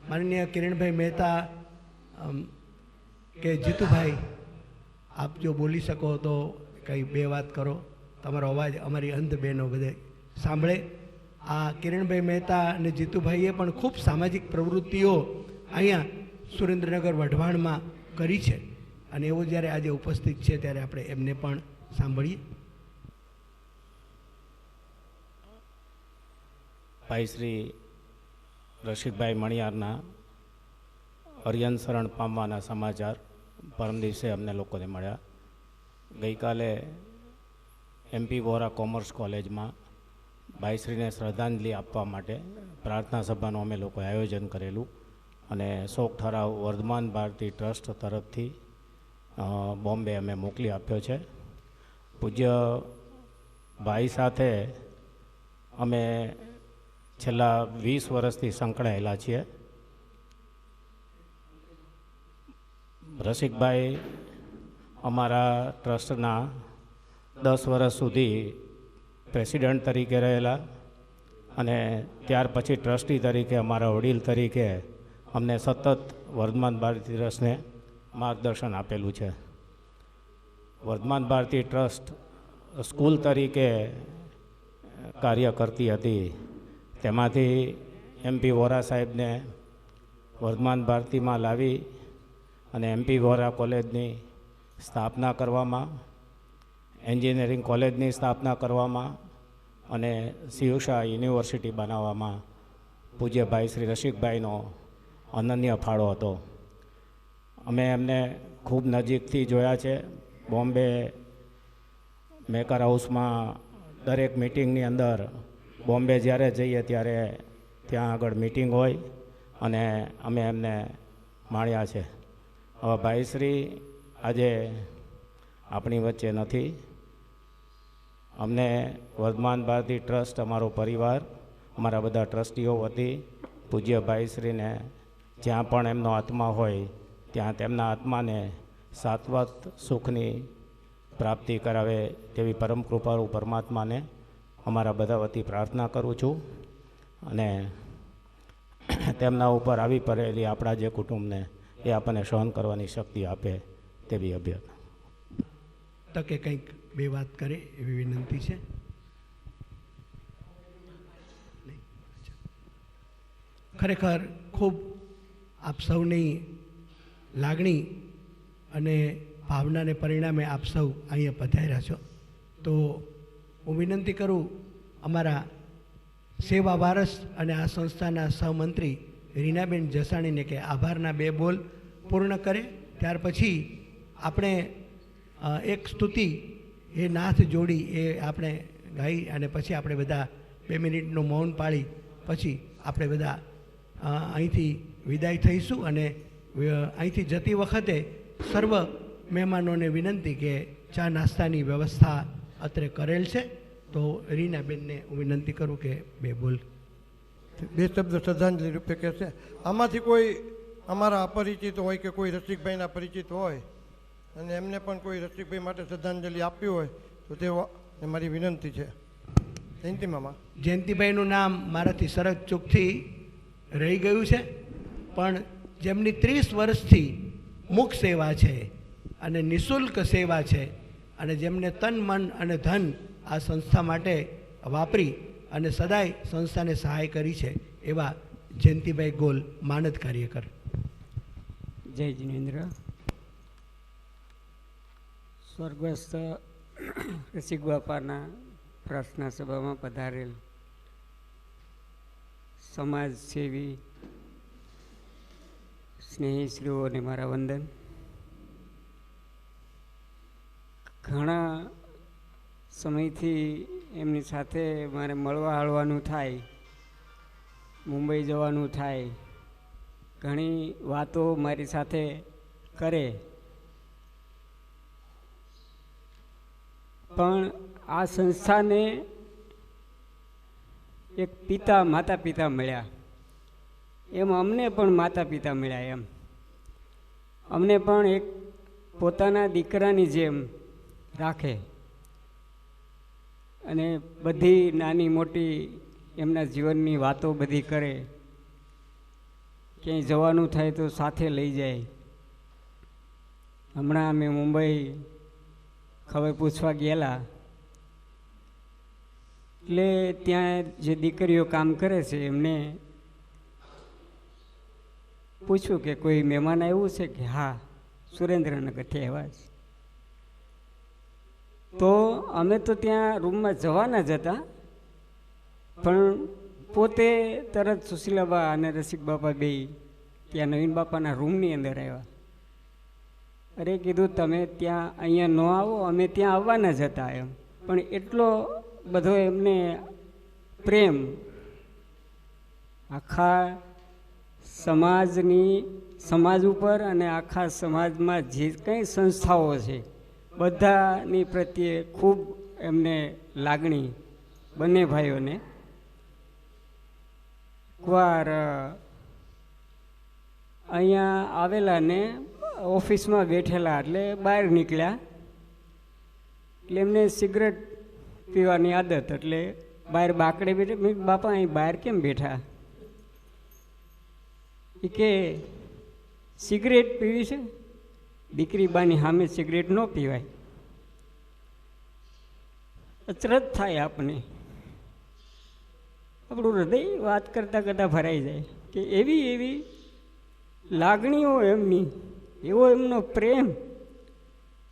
માનનીય કિરણભાઈ મહેતા કે જીતુભાઈ, આપ જો બોલી શકો તો કંઈ બે વાત કરો. તમારો અવાજ અમારી અંધ બહેનો બધે સાંભળે. આ કિરણભાઈ મહેતા અને જીતુભાઈએ પણ ખૂબ સામાજિક પ્રવૃત્તિઓ અહીંયા સુરેન્દ્રનગર વઢવાણમાં કરી છે, અને એવો જ્યારે આજે ઉપસ્થિત છે ત્યારે આપણે એમને પણ સાંભળીએ. ભાઈ શ્રી રસિકભાઈ મણિયારના અરિયન શરણ પામવાના સમાચાર પરમ દિવસે અમને લોકોને મળ્યા. ગઈકાલે MP વોરા કોમર્સ કોલેજમાં ભાઈશ્રીને શ્રદ્ધાંજલિ આપવા માટે પ્રાર્થના સભાનું અમે લોકોએ આયોજન કરેલું, અને શોક ઠરાવ વર્ધમાન ભારતી ટ્રસ્ટ તરફથી બોમ્બે અમે મોકલી આપ્યો છે. પૂજ્ય ભાઈ સાથે અમે છેલ્લા 20 વર્ષથી સંકળાયેલા છીએ. રસિકભાઈ અમારા ટ્રસ્ટના 10 વર્ષ સુધી પ્રેસિડેન્ટ તરીકે રહેલા, અને ત્યાર પછી ટ્રસ્ટી તરીકે, અમારા વડીલ તરીકે અમને સતત વર્ધમાન ભારતી ટ્રસ્ટને માર્ગદર્શન આપેલું છે. વર્ધમાન ભારતી ટ્રસ્ટ સ્કૂલ તરીકે કાર્ય કરતી હતી. તેમાંથી MP વોરા સાહેબને વર્ધમાન ભારતીમાં લાવી અને MP વોરા કોલેજની સ્થાપના કરવામાં, એન્જિનિયરિંગ કોલેજની સ્થાપના કરવામાં અને શિવશા યુનિવર્સિટી બનાવવામાં પૂજ્ય ભાઈ શ્રી રસિકભાઈનો અનન્ય ફાળો હતો. અમે એમને ખૂબ નજીકથી જોયા છે. બોમ્બે મેકર હાઉસમાં દરેક મિટિંગની અંદર બોમ્બે જ્યારે જઈએ ત્યારે ત્યાં આગળ મિટિંગ હોય અને અમે એમને માણ્યા છે. હવે ભાઈશ્રી આજે આપણી વચ્ચે નથી. અમને વર્ધમાન ભારતી ટ્રસ્ટ, અમારો પરિવાર, અમારા બધા ટ્રસ્ટીઓ વતી પૂજ્ય ભાઈશ્રીને જ્યાં પણ એમનો આત્મા હોય ત્યાં તેમના આત્માને શાશ્વત સુખની પ્રાપ્તિ કરાવે તેવી પરમ કૃપાળુ પરમાત્માને અમારા બધા વતી પ્રાર્થના કરું છું, અને તેમના ઉપર આવી પડેલી આપણા જે કુટુંબને એ આપણને સહન કરવાની શક્તિ આપે તેવી અભ્યર્થના. તકે કંઈક બે વાત કરે એવી વિનંતી છે. ખરેખર ખૂબ આપ સૌની લાગણી અને ભાવનાને પરિણામે આપ સૌ અહીંયા પધાર્યા છો. તો હું વિનંતી કરું અમારા સેવા વારસ અને આ સંસ્થાના સહમંત્રી રીનાબેન જસાણીને કે આભારના બે બોલ પૂર્ણ કરે. ત્યાર પછી આપણે એક સ્તુતિ એ નાથ જોડી એ આપણે ગાઈ અને પછી આપણે બધા 2 મિનિટનું મૌન પાળી પછી આપણે બધા અહીંથી વિદાય થઈશું. અને અહીંથી જતી વખતે સર્વ મહેમાનોને વિનંતી કે ચા નાસ્તાની વ્યવસ્થા અત્રે કરેલ છે. તો રીનાબેનને હું વિનંતી કરું કે બે બોલ, બે શબ્દ શ્રદ્ધાંજલિ રૂપે કહેશે. આમાંથી કોઈ અમારા અપરિચિત હોય કે કોઈ રસિકભાઈના પરિચિત હોય અને એમને પણ કોઈ રસિકભાઈ માટે શ્રદ્ધાંજલિ આપવી હોય તો તે મારી વિનંતી છે. જયંતિ મામા. જયંતિભાઈનું નામ મારાથી સરસ ચૂકથી રહી ગયું છે, પણ જેમની 30 વર્ષથી મુખ સેવા છે અને નિઃશુલ્ક સેવા છે અને જેમને તન મન અને ધન આ સંસ્થા માટે વાપરી અને સદાય સંસ્થાને સહાય કરી છે એવા જયંતિભાઈ ગોલ, માનદ કાર્યકર. જય જિનેન્દ્ર. સ્વર્ગસ્થ રસિક બાપાના પ્રાર્થના સભામાં પધારેલ સમાજ સેવી સ્નેહીશ્રીઓને મારા વંદન. ઘણા સમયથી એમની સાથે મારે મળવા હળવાનું થાય, મુંબઈ જવાનું થાય, ઘણી વાતો મારી સાથે કરે, પણ આ સંસ્થાને એક માતા પિતા મળ્યા એમ અમને પણ માતા પિતા મળ્યા, એમ અમને પણ એક પોતાના દીકરાની જેમ રાખે અને બધી નાની મોટી એમના જીવનની વાતો બધી કરે, ક્યાંય જવાનું થાય તો સાથે લઈ જાય. હમણાં અમે મુંબઈ ખબર પૂછવા ગયેલા, એટલે ત્યાં જે દીકરીઓ કામ કરે છે એમને પૂછ્યું કે કોઈ મહેમાન આવ્યું છે કે હા, સુરેન્દ્રનગરથી આવ્યા છે. તો અમે તો ત્યાં રૂમમાં જવાના જ હતા, પણ પોતે તરત સુશીલાબા અને રસિક બાપા બે ત્યાં નવીન બાપાના રૂમની અંદર આવ્યા. અરે કીધું તમે ત્યાં અહીંયા ન આવો, અમે ત્યાં આવવાના જ હતા એમ. પણ એટલો બધો એમને પ્રેમ આખા સમાજ ઉપર અને આખા સમાજમાં જે કંઈ સંસ્થાઓ છે બધાની પ્રત્યે ખૂબ એમને લાગણી, બંને ભાઈઓને. એકવાર અહીંયા આવેલા ને ઓફિસમાં બેઠેલા, એટલે બહાર નીકળ્યા, એટલે એમને સિગરેટ પીવાની આદત, એટલે બહાર બાકડે બેઠા. બાપા અહીં બહાર કેમ બેઠા? એ કે સિગરેટ પીવી છે? દીકરી બાની સામે સિગરેટ ન પીવાય. અચરજ થાય આપને, આપણું હૃદય વાત કરતાં કરતાં ભરાઈ જાય કે એવી લાગણીઓ એમની, એવો એમનો પ્રેમ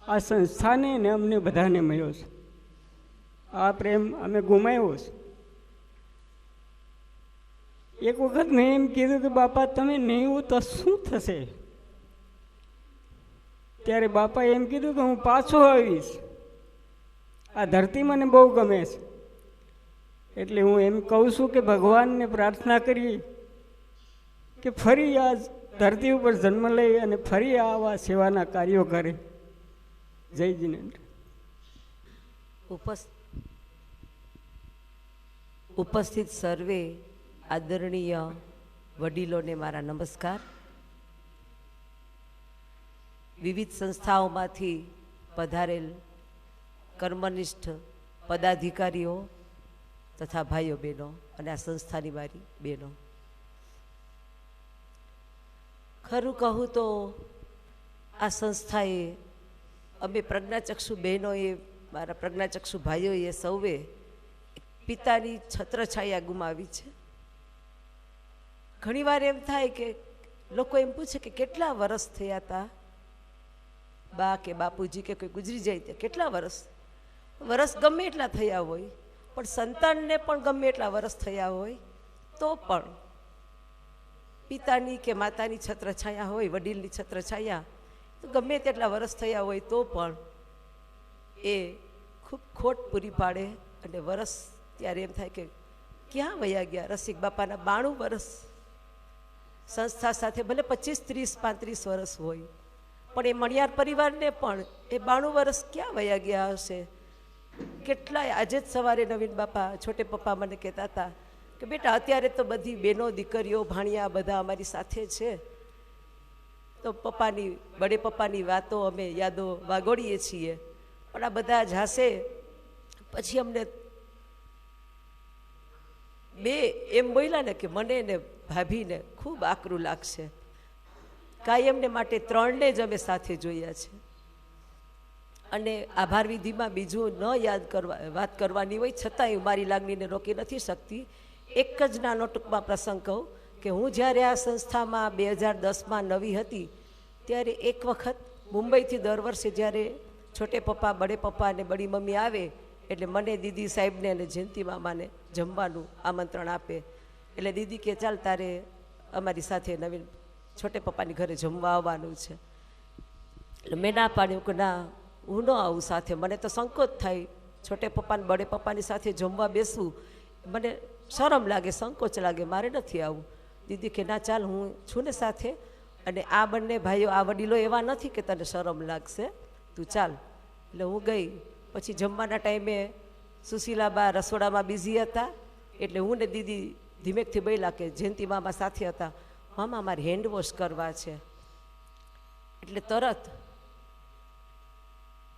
આ સંસ્થાને ને અમને બધાને મળ્યો છે. આ પ્રેમ અમે ગુમાવ્યો છે. એક વખત મેં એમ કીધું કે બાપા તમે નહીં હો તો શું થશે? ત્યારે બાપાએ એમ કીધું કે હું પાછો આવીશ, આ ધરતી મને બહુ ગમે છે. એટલે હું એમ કહું છું કે ભગવાનને પ્રાર્થના કરીએ કે ફરી આ ધરતી ઉપર જન્મ લઈ અને ફરી આવા સેવાના કાર્યો કરે. જય જીનેન્દ્ર. ઉપસ્થિત સર્વે આદરણીય વડીલોને મારા નમસ્કાર. વિવિધ સંસ્થાઓમાંથી પધારેલ કર્મનિષ્ઠ પદાધિકારીઓ તથા ભાઈઓ બહેનો અને આ સંસ્થાની મારી બહેનો, ખરું કહું તો આ સંસ્થાએ અમે પ્રજ્ઞાચક્ષુ બહેનોએ, મારા પ્રજ્ઞાચક્ષુ ભાઈઓએ સૌએ પિતાની છત્રછાયા ગુમાવી છે. ઘણીવાર એમ થાય કે લોકો એમ પૂછે કે કેટલા વર્ષ થયા હતા બા કે બાપુજી કે કોઈ ગુજરી જાય ત્યાં, કેટલા વર્ષ ગમે એટલા થયા હોય, પણ સંતાનને પણ ગમે એટલા વર્ષ થયા હોય તો પણ પિતાની કે માતાની છત્રછાયા હોય, વડીલની છત્રછાયા, તો ગમે તેટલા વર્ષ થયા હોય તો પણ એ ખૂબ ખોટ પૂરી પાડે. અને વર્ષ ત્યારે એમ થાય કે ક્યાં વયા ગયા? રસિક બાપાના 92 વર્ષ સંસ્થા સાથે, ભલે 25, 30, 35 વર્ષ હોય, પણ એ મણિયાર પરિવારને પણ એ 92 વર્ષ ક્યાં વયા ગયા હશે? કેટલાય આજે જ સવારે નવીન બાપા, છોટે પપ્પા મને કહેતા હતા કે બેટા અત્યારે તો બધી બહેનો, દીકરીઓ, ભાણિયા બધા અમારી સાથે છે, તો પપ્પાની, બડે પપ્પાની વાતો અમે યાદો વાગોડીએ છીએ, પણ આ બધા જાશે પછી અમને બે એમ બોલ્યા ને કે મને ને ભાભીને ખૂબ આકરું લાગશે. કાયમને માટે 3ને જ અમે સાથે જોયા છે. અને આભાર વિધિમાં બીજું ન યાદ કરવા વાત કરવાની હોય છતાંય હું મારી લાગણીને રોકી નથી શકતી. એક જ નાનો ટૂંકમાં પ્રસંગ કહું કે હું જ્યારે આ સંસ્થામાં 2010માં નવી હતી ત્યારે એક વખત મુંબઈથી દર વર્ષે જ્યારે છોટે પપ્પા, બડે પપ્પા અને બડી મમ્મી આવે એટલે મને, દીદી સાહેબને અને જયંતિ મામાને જમવાનું આમંત્રણ આપે. એટલે દીદી કે ચાલ તારે અમારી સાથે નવીન છોટે પપ્પાની ઘરે જમવા આવવાનું છે. એટલે મેં ના પાડ્યું કે ના, હું ન આવું સાથે, મને તો સંકોચ થાય, છોટે પપ્પા ને બડે પપ્પાની સાથે જમવા બેસવું મને શરમ લાગે, સંકોચ લાગે, મારે નથી આવું. દીદી કે ના ચાલ, હું છું ને સાથે, અને આ બંને ભાઈઓ, આ વડીલો એવા નથી કે તને શરમ લાગશે, તું ચાલ. એટલે હું ગઈ. પછી જમવાના ટાઈમે સુશીલાબા રસોડામાં બિઝી હતા, એટલે હું ને દીદી ધીમેકથી બોલ્યા કે જયંતિ મામા સાથે હતા, મામા મારે હેન્ડ વોશ કરવા છે. એટલે તરત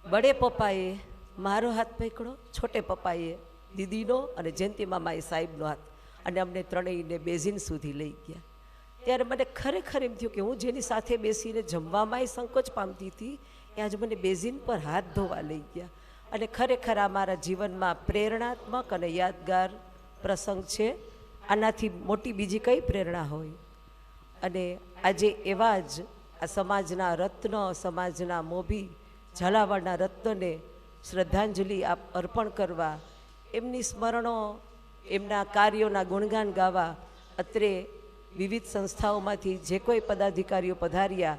બડે પપ્પાએ મારો હાથ પકડ્યો, છોટે પપ્પાએ દીદીનો અને જયંતિ મામાએ સાહેબનો હાથ, અને અમને ત્રણેયને બેઝિન સુધી લઈ ગયા. ત્યારે મને ખરેખર એમ થયું કે હું જેની સાથે બેસીને જમવામાં સંકોચ પામતી હતી, એ આજે મને બેઝિન પર હાથ ધોવા લઈ ગયા. અને ખરેખર આ મારા જીવનમાં પ્રેરણાત્મક અને યાદગાર પ્રસંગ છે. આનાથી મોટી બીજી કઈ પ્રેરણા હોય? અને આજે એવા જ આ સમાજના રત્ન, સમાજના મોભી, ઝાલાવાડના રત્નને શ્રદ્ધાંજલિ અર્પણ કરવા, એમની સ્મરણો, એમના કાર્યોના ગુણગાન ગાવા અત્રે વિવિધ સંસ્થાઓમાંથી જે કોઈ પદાધિકારીઓ પધાર્યા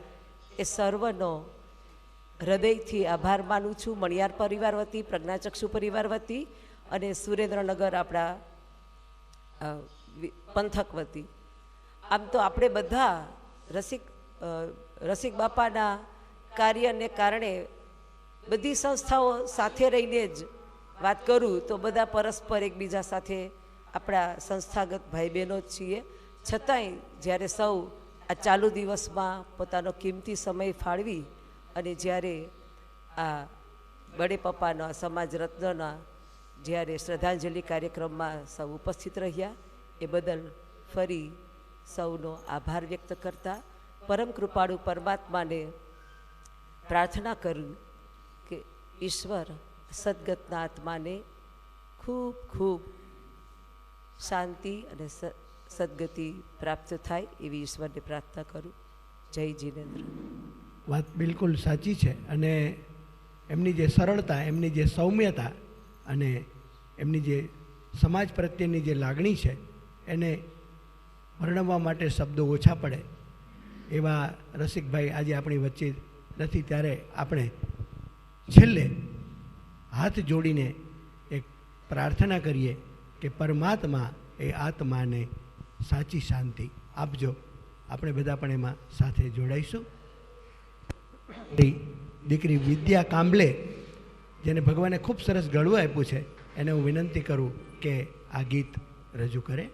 એ સર્વનો હૃદયથી આભાર માનું છું. મણિયાર પરિવાર વતી, પ્રજ્ઞાચક્ષુ પરિવાર વતી અને સુરેન્દ્રનગર આપણા પંથક વતી. આમ તો આપણે બધા રસિક બાપાના કાર્યને કારણે બધી સંસ્થાઓ સાથે રહીને જ વાત કરું તો બધા પરસ્પર એકબીજા સાથે આપણા સંસ્થાગત ભાઈ બહેનો જ છીએ. છતાંય જ્યારે સૌ આ ચાલુ દિવસમાં પોતાનો કિંમતી સમય ફાળવી અને જ્યારે આ બડે પપ્પાના સમાજ રત્નના જ્યારે શ્રદ્ધાંજલિ કાર્યક્રમમાં સૌ ઉપસ્થિત રહ્યા, એ બદલ ફરી સૌનો આભાર વ્યક્ત કરતા પરમ કૃપાળુ પરમાત્માને પ્રાર્થના કરું કે ઈશ્વર સદગતના આત્માને ખૂબ ખૂબ શાંતિ અને સદગતિ પ્રાપ્ત થાય એવી ઈશ્વરને પ્રાર્થના કરું. જય જીનેન્દ્ર. વાત બિલકુલ સાચી છે. અને એમની જે સરળતા, એમની જે સૌમ્યતા અને એમની જે સમાજ પ્રત્યેની જે લાગણી છે એને વર્ણવવા માટે શબ્દો ઓછા પડે. એવા રસિકભાઈ આજે આપણી વચ્ચે નથી, ત્યારે આપણે છેલ્લે હાથ જોડીને એક પ્રાર્થના કરીએ કે પરમાત્મા એ આત્માને સાચી શાંતિ આપજો. આપણે બધા પણ એમાં સાથે જોડાઈશું. દીકરી વિદ્યા કાંબલે, જેને ભગવાને ખૂબ સરસ ગળવું આપ્યું છે, એને હું વિનંતી કરું કે આ ગીત રજૂ કરે.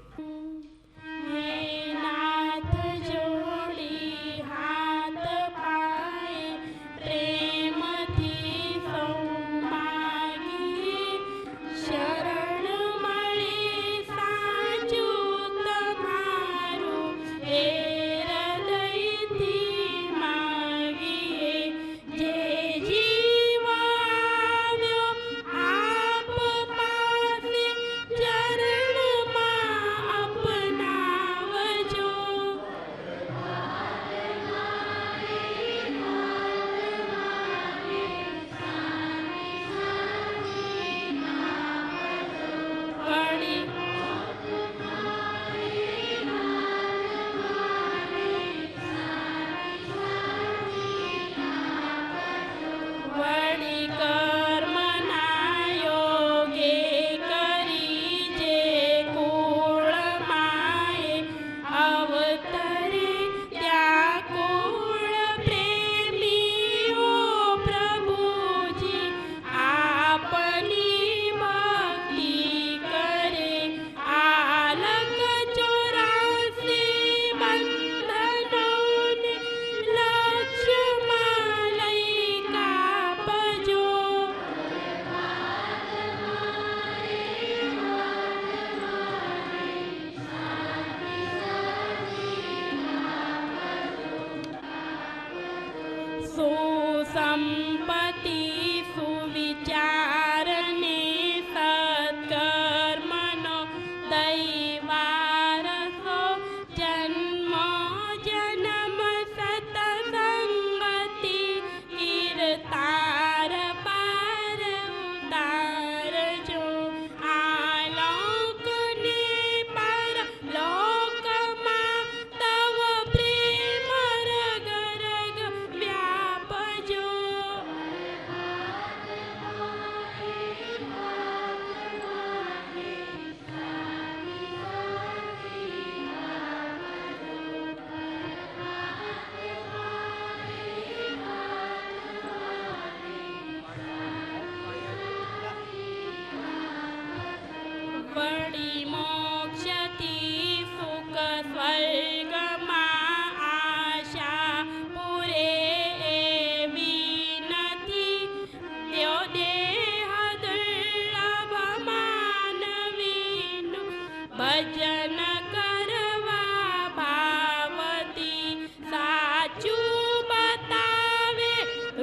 ભજન કરવા ભાવતી સાચું બતાવે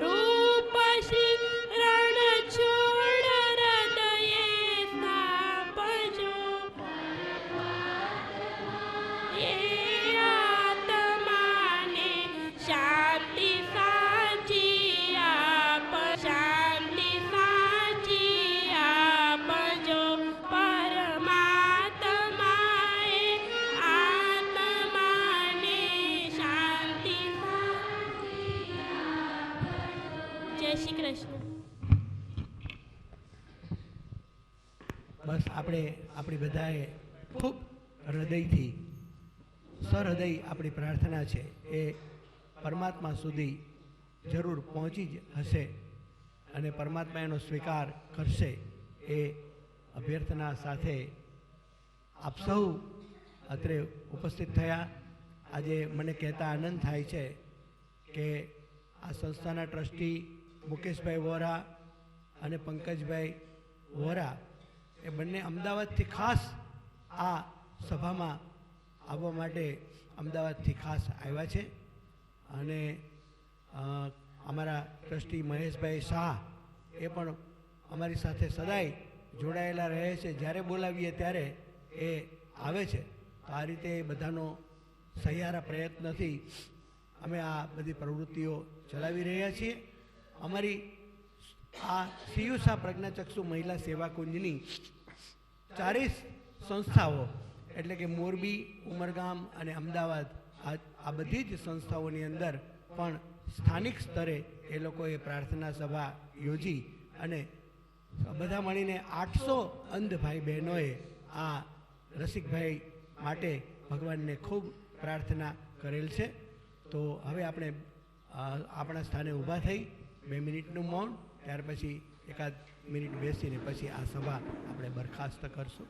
રૂપ શિરણ છોડ હૃદયે સ્થાપજો એ આત્માને શાંતિ સાચી આપ શાંતિ સાચી આપજો પરમાત્માએ આત્માને શાંતિ સાચી જય શ્રી કૃષ્ણ. બસ આપણે આપણી બધાએ ખૂબ હૃદયથી સહૃદય આપણી પ્રાર્થના છે એ પરમાત્મા સુધી જરૂર પહોંચી જ હશે અને પરમાત્મા એનો સ્વીકાર કરશે એ અભ્યર્થના સાથે આપ સૌ અત્રે ઉપસ્થિત થયા. આજે મને કહેતા આનંદ થાય છે કે આ સંસ્થાના ટ્રસ્ટી મુકેશભાઈ વોરા અને પંકજભાઈ વોરા એ બંને અમદાવાદથી ખાસ આ સભામાં આવવા માટે અમદાવાદથી ખાસ આવ્યા છે અને અમારા ટ્રસ્ટી મહેશભાઈ શાહ એ પણ અમારી સાથે સદાય જોડાયેલા રહે છે. જ્યારે બોલાવીએ ત્યારે એ આવે છે. તો આ રીતે બધાનો સહિયારા પ્રયત્નથી અમે આ બધી પ્રવૃત્તિઓ ચલાવી રહ્યા છીએ. અમારી આ સિયુસા પ્રજ્ઞાચક્ષુ મહિલા સેવા કુંજની 40 સંસ્થાઓ એટલે કે મોરબી, ઉમરગામ અને અમદાવાદ આ બધી જ સંસ્થાઓની અંદર પણ સ્થાનિક સ્તરે એ લોકોએ પ્રાર્થના સભા યોજી અને બધા મળીને 800 અંધ ભાઈ બહેનોએ આ રસિકભાઈ માટે ભગવાનને ખૂબ પ્રાર્થના કરેલ છે. તો હવે આપણે આપણા સ્થાને ઊભા થઈ 2 મિનિટનું મૌન, ત્યાર પછી એકાદ મિનિટ બેસીને પછી આ સભા આપણે બરખાસ્ત કરશું.